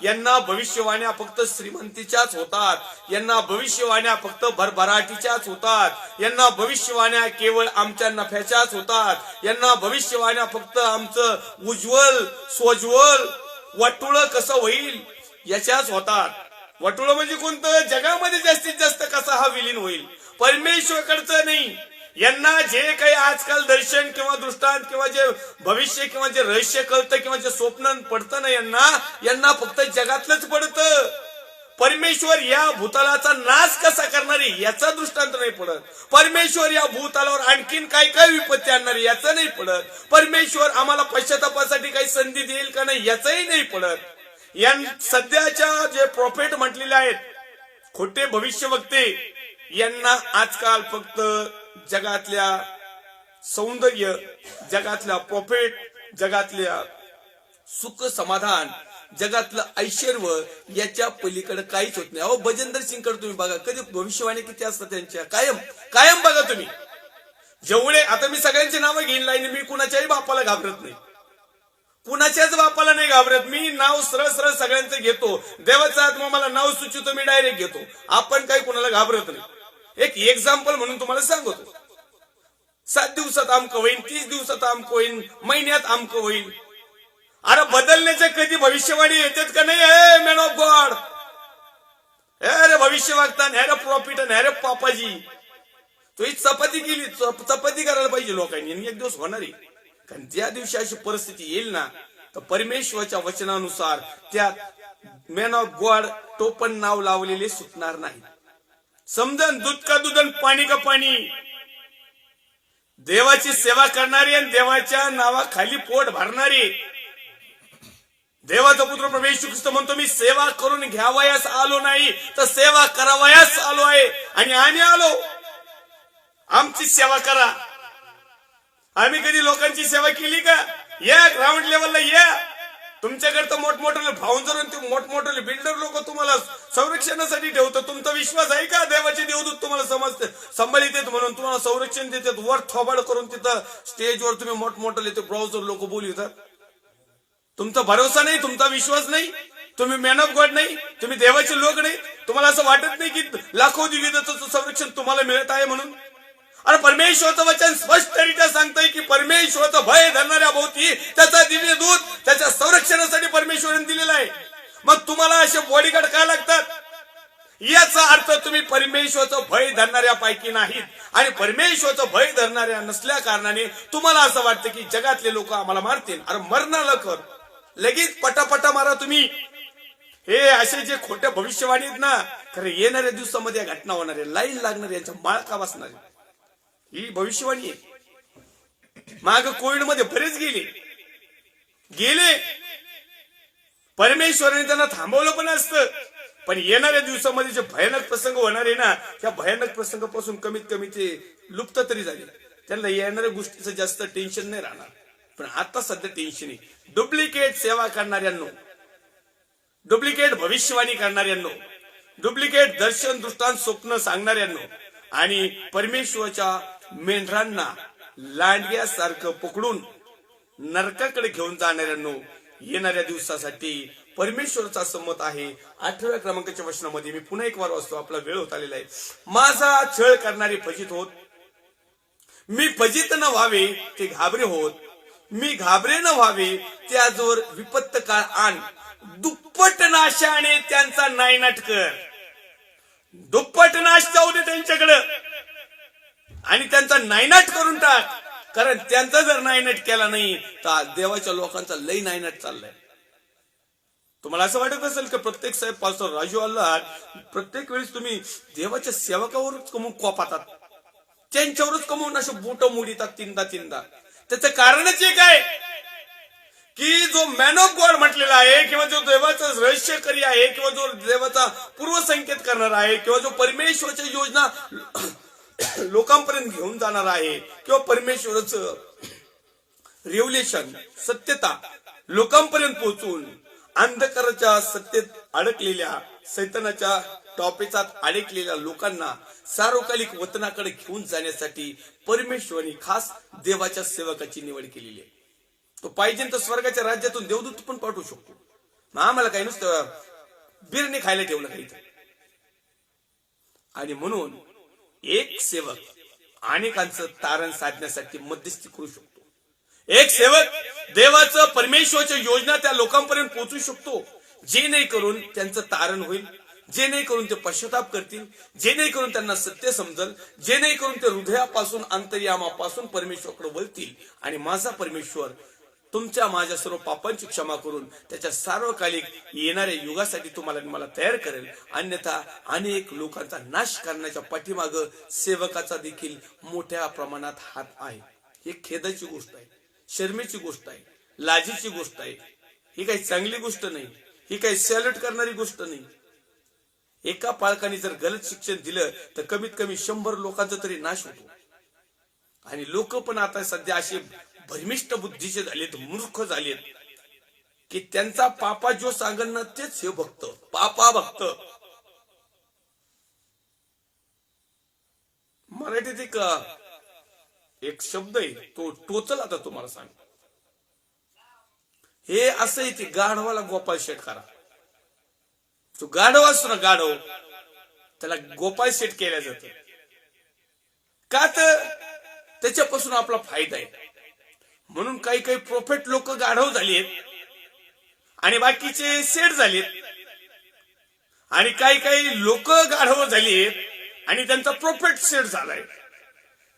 [SPEAKER 1] यांना भविष्यवाण्या फक्त श्रीमंतीच्याच होतात, यांना भविष्यवाण्या फक्त भरभराटीच्याच होतात, यांना भविष्यवाण्या केवळ आमच्या नफ्याच्याच होतात, यांना भविष्यवाण्या फक्त आमचं उज्ज्वल स्वज्वल वाटोळ कसं होईल याच्याच होतात. वाटोळ म्हणजे कोणतं, जगामध्ये जास्तीत जास्त कसा हा विलीन होईल, परमेश्वराकडचं नाही. यांना जे काही आजकाल दर्शन किंवा दृष्टांत किंवा जे भविष्य किंवा जे रहस्य कळतं किंवा जे स्वप्न पडतं ना, यांना फक्त जगातलंच पडतं. परमेश्वर या भूतलाचा नाश कसा करणारे याचा दृष्टांत नाही पडत. परमेश्वर या भूतलावर आणखीन काय काय विपत्ती आणणारे याचं नाही पडत. परमेश्वर आम्हाला पश्चातापासाठी काही संधी देईल का नाही याचंही नाही पडत. या सध्याच्या जे प्रॉफेट म्हटलेले आहेत, खोटे भविष्य वक्ते, यांना आजकाल फक्त जगातल्या सौंदर्य, जगातल्या प्रॉफिट, जगातल्या सुख समाधान, जगातलं ऐश्वर्य याच्या पलीकडे काहीच होत नाही. अहो भजनदर सिंगकडे तुम्ही बघा, कधी भविष्यवाणी किती असतात त्यांच्या, कायम बघा तुम्ही. जेवढे आता मी सगळ्यांची नावं घेईन लाईन, मी कुणाच्याही बापाला घाबरत नाही, कुणाच्याच बापाला नाही घाबरत. मी नाव सरळ सरळ सगळ्यांचं घेतो. देवाचा आत्मा मला नाव सुचवतो, मी डायरेक्ट घेतो. आपण काही कुणाला घाबरत नाही. एक एक्झाम्पल म्हणून तुम्हाला सांगतो, 7 दिवसात आमकं होईल, 30 दिवसात आमकं होईल, महिन्यात आमकं होईल. अरे बदलण्याच्या कधी भविष्यवाणी येतात का नाही? हे मॅन ऑफ गॉड, हे रे भविष्य वागता, हे रे प्रॉफिट, हे रे पापाजी. तो ही चपाती केली, चपाती करायला पाहिजे लोकांनी, आणि एक दिवस होणार आहे. कारण ज्या दिवशी अशी परिस्थिती येईल ना, तर परमेश्वराच्या वचनानुसार त्यात मॅन ऑफ गॉड टोपण नाव लावलेले सुटणार नाही. समजन दूध का दूध आणि पाणी का पाणी. देवाची सेवा करणारी आणि देवाच्या नावाखाली पोट भरणारी. देवाचा पुत्र प्रभू येशू ख्रिस्त म्हणतो, मी सेवा करून घ्यावयास आलो नाही, तर सेवा करावयास आलो आहे. आणि आम्ही आलो, आमची सेवा करा. आम्ही कधी लोकांची सेवा केली का? या ग्राउंड लेवलला या. तुमच्याकडे तर मोठमोठे फाउंडर, ते मोठमोठे बिल्डर लोक तुम्हाला संरक्षणासाठी ठेवतात. तुमचा विश्वास आहे का देवाचे देवदूत तुम्हाला सांभाळीत येत म्हणून तुम्हाला संरक्षण देतात? वर थोबाड करून तिथं स्टेजवर तुम्ही मोठमोठे ते ब्राउझर लोक बोलतात. तुमचा भरोसा नाही, तुमचा विश्वास नाही, तुम्ही मॅन ऑफ गॉड नाही, तुम्ही देवाचे लोक नाही. तुम्हाला असं वाटत नाही की लाखो दिव्यतेचं संरक्षण तुम्हाला मिळत आहे म्हणून? अरे परमेश्वराचं वचन स्पष्टरित्या सांगतंय की परमेश्वराचं भय धरणाऱ्या भोवती त्याचा दिव्य दूत त्याच्या संरक्षणासाठी परमेश्वराने दिलेला आहे. मग तुम्हाला असे बॉडीगार्ड काय लागतात? याचा अर्थ तुम्ही परमेश्वराचं भय धरणाऱ्या पैकी नाहीत. आणि परमेश्वराचं भय धरणाऱ्या नसल्या कारणाने तुम्हाला असं वाटतं की जगातले लोक आम्हाला मारतील. अरे मरणार कर, लगेच पटापटा मारा तुम्ही. हे असे जे खोट्या भविष्यवाणी आहेत ना, खरं येणाऱ्या दिवसामध्ये घटना होणार आहे. लाईन लागणार, यांच्या माळका बसणार. ही भविष्यवाणी आहे. माग कोविड मध्ये बरेच गेले. परमेश्वराने त्यांना थांबवलं पण असतं. पण येणाऱ्या दिवसामध्ये जे भयानक प्रसंग होणार आहे ना, त्या भयानक प्रसंगापासून कमीत कमी ते लुप्त तरी झाले. त्यांना येणाऱ्या गोष्टीचं जास्त टेन्शन नाही राहणार. पण आता सध्या टेन्शन आहे. डुप्लिकेट सेवा करणाऱ्यांनो, डुप्लिकेट भविष्यवाणी करणाऱ्यांनो, डुप्लिकेट दर्शन दृष्टांत स्वप्न सांगणाऱ्यांनो, आणि परमेश्वराच्या मेंढरांना लांडग्यासारखं पकडून नरकाकडे घेऊन जाणाऱ्यांनो, येणाऱ्या दिवसासाठी परमेश्वराचा संमत आहे. 8व्या क्रमांकाच्या वचनामध्ये मी पुन्हा एक वार वाचतो, आपला वेळ होत आलेला आहे. माझा छळ करणारे फजित होत, मी फजित न व्हावे ते घाबरे होत, मी घाबरे न व्हावे त्याजवर विपत्त काळ आण, दुप्पट नाशाने त्यांचा नायनाट कर. दुप्पट नाश जाऊ दे त्यांच्याकडं आणि त्यांचा नायनाट करून टाक. कारण त्यांचा जर नायनाट केला नाही तर देवाच्या लोकांचा लई नायनाट चाललाय. तुम्हाला असं वाटत असेल की प्रत्येक साहेब पास्टर राजू अल्लाह प्रत्येक वेळेस तुम्ही देवाच्या सेवकावरच कमवून कोपातात, त्यांच्यावरच कमवून असे बोट मोडीतात तीनदा. त्याचं कारणच एक आहे की जो मॅन ऑफ गॉड म्हटलेला आहे, किंवा जो देवाचा रहस्यकारी आहे, किंवा जो देवाचा पूर्वसंकेत करणार आहे, किंवा जो परमेश्वराच्या योजना लोकांपर्यंत घेऊन जाणार आहे, किंवा परमेश्वराचं रेव्हलेशन सत्यता लोकांपर्यंत पोहोचून अंधकाराच्या सत्तेत अडकलेल्या, सैतानाच्या टॉपेचात अडकलेल्या लोकांना सार्वकालिक वतनाकडे घेऊन जाण्यासाठी परमेश्वराने खास देवाच्या सेवकाची निवड केलेली आहे. तो पाहिजे तर स्वर्गाच्या राज्यातून देवदूत पण पाठवू शकतो. आम्हाला काही नुसतं बिर्याणी खायला ठेवलं काही. आणि म्हणून एक सेवक अनेकांचं तारण साधण्यासाठी मध्यस्थी करू शकतो. एक सेवक देवाचं परमेश्वराच्या योजना त्या लोकांपर्यंत पोहोचू शकतो, जेणेकरून त्यांचं तारण होईल, जेणेकरून ते पश्चाताप करतील, जेणेकरून त्यांना सत्य समजल, जेणेकरून ते हृदयापासून अंतर्यामापासून परमेश्वराकडे वळतील. आणि माझा परमेश्वर तुमच्या माझ्या सर्व पापांची क्षमा करून त्याच्या सार्वकालिक येणाऱ्या युगासाठी तुम्हाला मला तयार करेल. अन्यथा अनेक लोकांचा नाश करण्याच्या पाठीमाग सेवकाचा देखील मोठ्या प्रमाणात हात आहे. ही खेदाची गोष्ट आहे, शर्मेची गोष्ट आहे, लाजीची गोष्ट आहे. ही काही चांगली गोष्ट नाही, ही काही सॅल्यूट करणारी गोष्ट नाही. एका पालकाने जर गलत शिक्षण दिलं तर कमीत कमी 100 लोकांचा तरी नाश होतो. आणि लोक पण आता सध्या असे भ्रमिष्ट बुद्धीचे झालेत, मूर्ख झालेत की त्यांचा पापा जो सांगल ना तेच हे भक्त, पापा भक्त. मराठीत एक शब्द आहे, तो टोचल आता तुम्हाला सांग. हे असं आहे, ते गाढवाला गोपाळ शेट करा. तो गाढव असतो ना, गाढव, त्याला गोपाळ शेट केल्या जातं का? तर त्याच्यापासून आपला फायदा आहे. म्हणून काही काही प्रोफेट लोक गाढव झालेत आणि बाकीचे सेट झालेत आणि काही काही लोक गाढव झालीत आणि त्यांचा प्रॉफिट सेट झालाय.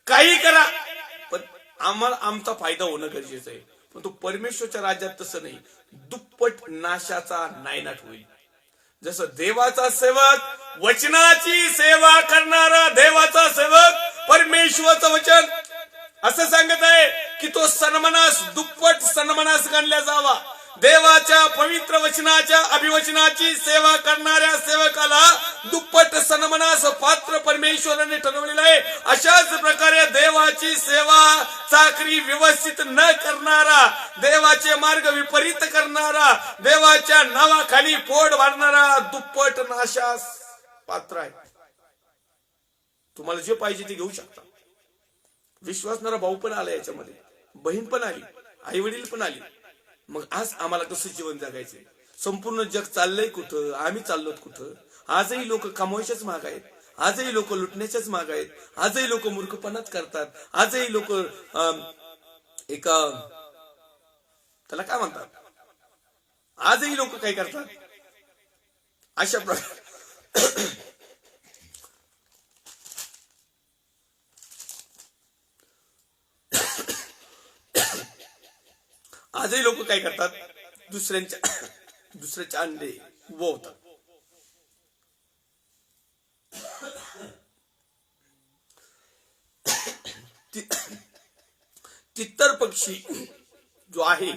[SPEAKER 1] काही करा पण आम्हाला आमचा फायदा होणं गरजेचं आहे. पण तो परमेश्वरच्या राज्यात तसं नाही. दुप्पट नाशाचा नायनाट होईल. जसं देवाचा सेवक वचनाची सेवा करणारा देवाचा सेवक परमेश्वरचं वचन असं सांगत आहे की तो सन्मानास दुप्पट सन्मानास गणला जावा. देवाच्या पवित्र वचनाच्या अभिवचनाची सेवा करणाऱ्या सेवकाला दुप्पट सन्मानास पात्र परमेश्वराने ठरवलेलं आहे. अशाच प्रकारे देवाची सेवा चाकरी व्यवस्थित न करणारा, देवाचे मार्ग विपरीत करणारा, देवाच्या नावाखाली पोट भरणारा दुप्पट नाशास पात्र आहे. तुम्हाला जे पाहिजे ते घेऊ शकता. विश्वासणारा भाऊ पण आला याच्यामध्ये, बहीण पण आली, आई वडील पण आली. मग आज आम्हाला कसं जीवन जगायचंय? संपूर्ण जग चाललंय कुठं? आम्ही चाललोत कुठं? आजही लोक कमवायच्याच माग आहेत. आजही लोक लुटण्याच्याच माग आहेत. आजही लोक मूर्खपणाच करतात. आजही लोक एका त्याला काय म्हणतात, आजही लोक काय करतात अशा प्रकारे आजही लोक काय करतात, दुसऱ्याचे अंडे उबवतात. तितर पक्षी जो आहे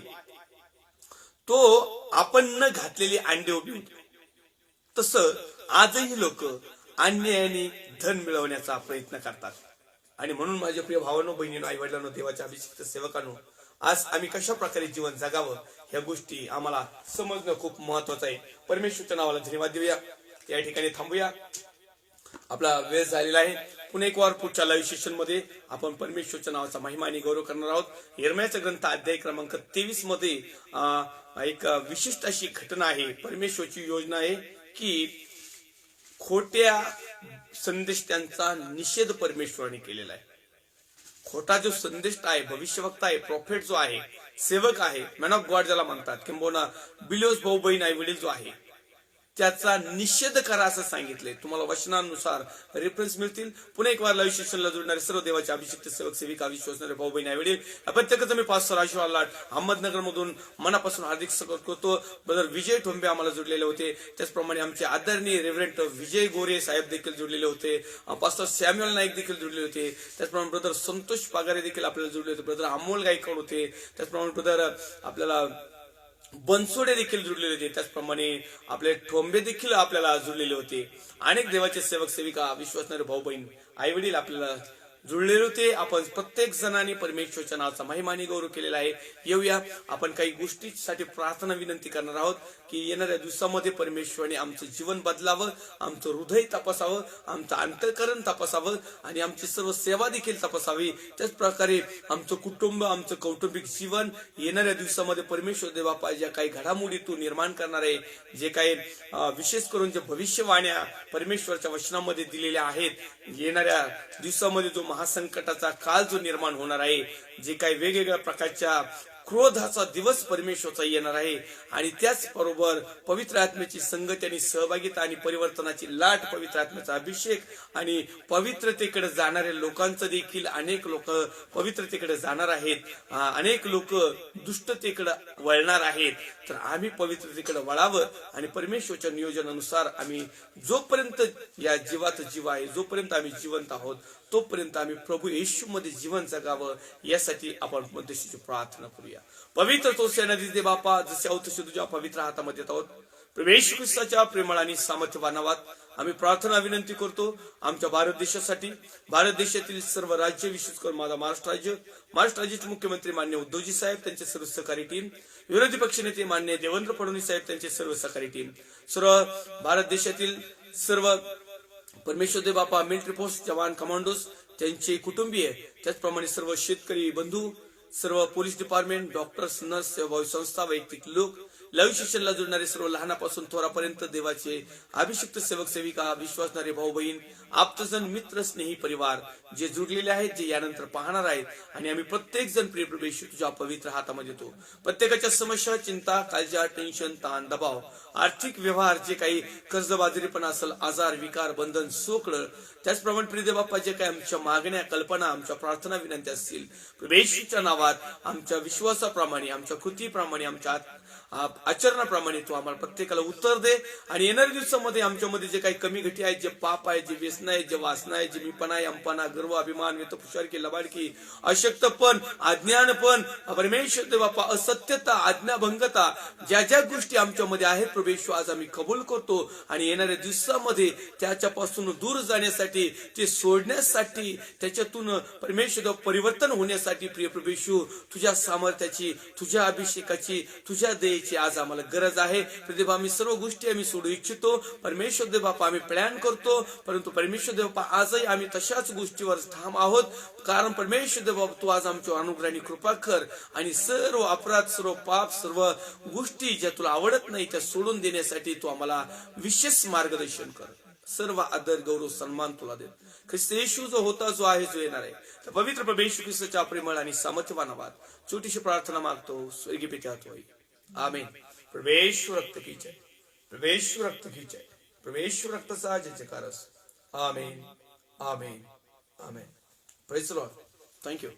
[SPEAKER 1] तो आपण न घातलेली अंडे उबवतो. तसं आजही लोक अन्यायाने धन मिळवण्याचा प्रयत्न करतात. आणि म्हणून माझ्या प्रिय भावांनो, बहिणींनो, आई वडिलांनो, देवाच्या अभिषिक्त सेवकांनो, आज आम्ही कशा प्रकारे जीवन जगावं ह्या गोष्टी आम्हाला समजणं खूप महत्वाचं आहे. परमेश्वरच्या नावाला धन्यवाद देऊया. या ठिकाणी थांबूया. आपला वेळ झालेला आहे. पुन्हा एक वार पुढच्या लाईव्ह सेशन मध्ये आपण परमेश्वरच्या नावाचा महिमा आणि गौरव करणार आहोत. यिर्मयाचा ग्रंथ अध्याय क्रमांक 23 मध्ये एक विशिष्ट अशी घटना आहे. परमेश्वरची योजना आहे की खोट्या संदेशांचा निषेध परमेश्वराने केलेला आहे. खोटा जो संदेश आहे, भविष्यवक्ता आहे, प्रॉफिट जो आहे, सेवक आहे, मॅन ऑफ गॉड ज्याला म्हणतात, किंबहुना बिलिव्हर्स भाऊ बहीण आई वडील जो आहे त्याचा निषेध करा असं सांगितलंय. तुम्हाला वचनानुसार रेफरन्स मिळतील. पुन्हा एक वार लाईव्ह सेशनला जोडणारे सर्व देवाचे अभिषिक्त सेवक सेविका, विश्वासणारे भाऊ बहीण आई वडील, प्रत्येकाचं मी पास्टर आशुराज लाट अहमदनगर मधून मनापासून हार्दिक स्वागत करतो. ब्रदर विजय ठोंबे आम्हाला जोडलेले होते. त्याचप्रमाणे आमचे आदरणीय रेव्हरंट विजय गोरे साहेब देखील जोडलेले होते. पास्टर सॅम्युअल नाईक देखील जोडलेले होते. त्याचप्रमाणे ब्रदर संतोष पागारे देखील आपल्याला जोडले होते. ब्रदर अमोल गायकवाड होते. त्याचप्रमाणे ब्रदर आपल्याला बनसोडे देखील जुळलेले होते. त्याचप्रमाणे आपले ठोंबे देखील आपल्याला जुळलेले होते. अनेक देवाचे सेवक सेविका, विश्वासणारे भाऊ बहीण आई वडील आपल्याला जुळलेले होते. आपण प्रत्येक जणांनी परमेश्वरच्या नावाचा महिमा आणि गौरव केलेला आहे. येऊया, आपण काही गोष्टीसाठी प्रार्थना विनंती करणार आहोत की येणाऱ्या दिवसामध्ये परमेश्वराने आमचं जीवन बदलावं, आमचं हृदय तपासावं, आमचं अंतःकरण तपासावं आणि आमची सर्व सेवा देखील तपासावी. त्याच प्रकारे आमचं कुटुंब, आमचं कौटुंबिक जीवन येणाऱ्या दिवसामध्ये परमेश्वर देवा ज्या काही घडामोडी तू निर्माण करणार आहे, जे काही विशेष करून जे भविष्यवाण्या परमेश्वरच्या वचनामध्ये दिलेल्या आहेत, येणाऱ्या दिवसामध्ये जो महासंकटाचा काळ जो निर्माण होणार आहे, जे काही वेगवेगळ्या प्रकारच्या क्रोधाचा दिवस परमेश्वरचा येणार आहे आणि त्याच बरोबर पवित्र आत्म्याची संगती आणि सहभागिता आणि परिवर्तनाची लाट, पवित्र आत्म्याचा अभिषेक आणि पवित्रतेकडे जाणाऱ्या लोकांचं देखील अनेक लोक पवित्रतेकडे जाणार आहेत. अनेक लोक दुष्टतेकडे वळणार आहेत. तर आम्ही पवित्रतेकडे वळावं आणि परमेश्वरच्या नियोजनानुसार आम्ही जोपर्यंत या जीवात जीव आहे, जोपर्यंत आम्ही जिवंत आहोत, तोपर्यंत आम्ही प्रभू येशू मध्ये जीवन जगावं, यासाठी आपण मध्यस्थीची प्रार्थना करूया. पवित्र तो सेनाधीश दे बापा, जसे आहोत तसे तुझ्या पवित्र हातामध्ये आहोत. प्रभू येशू ख्रिस्ताच्या प्रेमळ आणि सामर्थ्यवान नावात आम्ही प्रार्थना विनंती करतो आमच्या भारत देशासाठी. भारत देशातील सर्व राज्य, विशेष करून माझा महाराष्ट्र राज्याचे मुख्यमंत्री मान्य उद्धवजी साहेब, त्यांचे सर्व सहकारी टीम, विरोधी पक्षनेते मान्य देवेंद्र फडणवीस साहेब, त्यांचे सर्व सहकारी टीम, सर्व भारत देशातील सर्व परमेश्वर दे बापा मिलिटरी पोस्ट जवान, कमांडोज, त्यांचे कुटुंबीय, त्याचप्रमाणे सर्व शेतकरी बंधू, सर्व पोलीस डिपार्टमेंट, डॉक्टर्स, नर्स, सेवाभावी संस्था, वैयक्तिक लोक, लाईव्ह सेशनला जुळणारे सर्व लहानापासून थोरापर्यंत देवाचे अभिषिक्त सेवक सेविका, विश्वासणारे भाऊ बहीण, आप्तजन, मित्र, स्नेही परिवार जे जुळलेले आहेत, जे यानंतर पाहणार आहेत, आणि आम्ही प्रत्येक जण प्रिय प्रभू येशू तुझ्या पवित्र हातामध्ये देतो. प्रत्येकाच्या समस्या, चिंता, काळजा, टेन्शन, ताण, दबाव, आर्थिक व्यवहार, जे काही कर्जबाजारीपणा असेल, आजार, विकार, बंधन, सोकळ, त्याचप्रमाणे प्रिय बाप्पा जे काही आमच्या मागण्या, कल्पना, आमच्या प्रार्थना, विनंती असतील, प्रभू येशूच्या नावात आमच्या विश्वासाप्रमाणे, आमच्या कृतीप्रमाणे, आमच्या आचरणाप्रमाणे तू आम्हाला प्रत्येकाला उत्तर दे. आणि येणाऱ्या दिवसामध्ये आमच्यामध्ये जे काही कमी घटी आहेत, जे पाप आहे, जे व्यसन आहे, जे वासना आहे, जे मीपणा आहे, अंपणा, गर्व, अभिमान, व्यतपुषारकी, लबाडकी, अशक्तपण, अज्ञानपण, परमेश्वर देव बाप्पा, असत्यता, आज्ञाभंगता, ज्या ज्या गोष्टी आमच्यामध्ये आहेत प्रभू येशू, आज आम्ही कबूल करतो. आणि येणाऱ्या दिवसामध्ये त्याच्यापासून दूर जाण्यासाठी, ते सोडण्यासाठी, त्याच्यातून परमेश्वर देव परिवर्तन होण्यासाठी प्रिय प्रभू येशू, तुझ्या सामर्थ्याची, तुझ्या अभिषेकाची, तुझ्या दयेची आज आम्हाला गरज आहे. प्रदेव आम्ही सर्व गोष्टी आम्ही सोडू इच्छितो. परमेश्वर देव बाप्पा आम्ही प्लॅन करतो, परंतु परमेश्वर देव बाप्पा आजही आम्ही तशाच गोष्टीवर ठाम आहोत. कारण परमेश्वर देव बाप्पा तू आज आमच्या अनुग्रहाने कृपा कर आणि सर्व अपराध, सर्व पाप, सर्व गोष्टी ज्या तुला आवडत नाही त्या सोडून देण्यासाठी तू आम्हाला विशेष मार्गदर्शन कर. सर्व आदर, गौरव, सन्मान तुला दे. ख्रिस्त येशू जो होता, जो आहे, जो येणार आहे, तर पवित्र प्रभू येशू ख्रिस्ताच्या प्रेमळ आणि सामर्थ्यवान नावात छोटीशी प्रार्थना मागतो, स्वर्गीय पिता होय. आमेन. प्रभु रक्त की जय, प्रभु रक्त की जय, प्रभु रक्ताचा जयकारस. Amen, amen, amen. Praise the Lord. Thank you.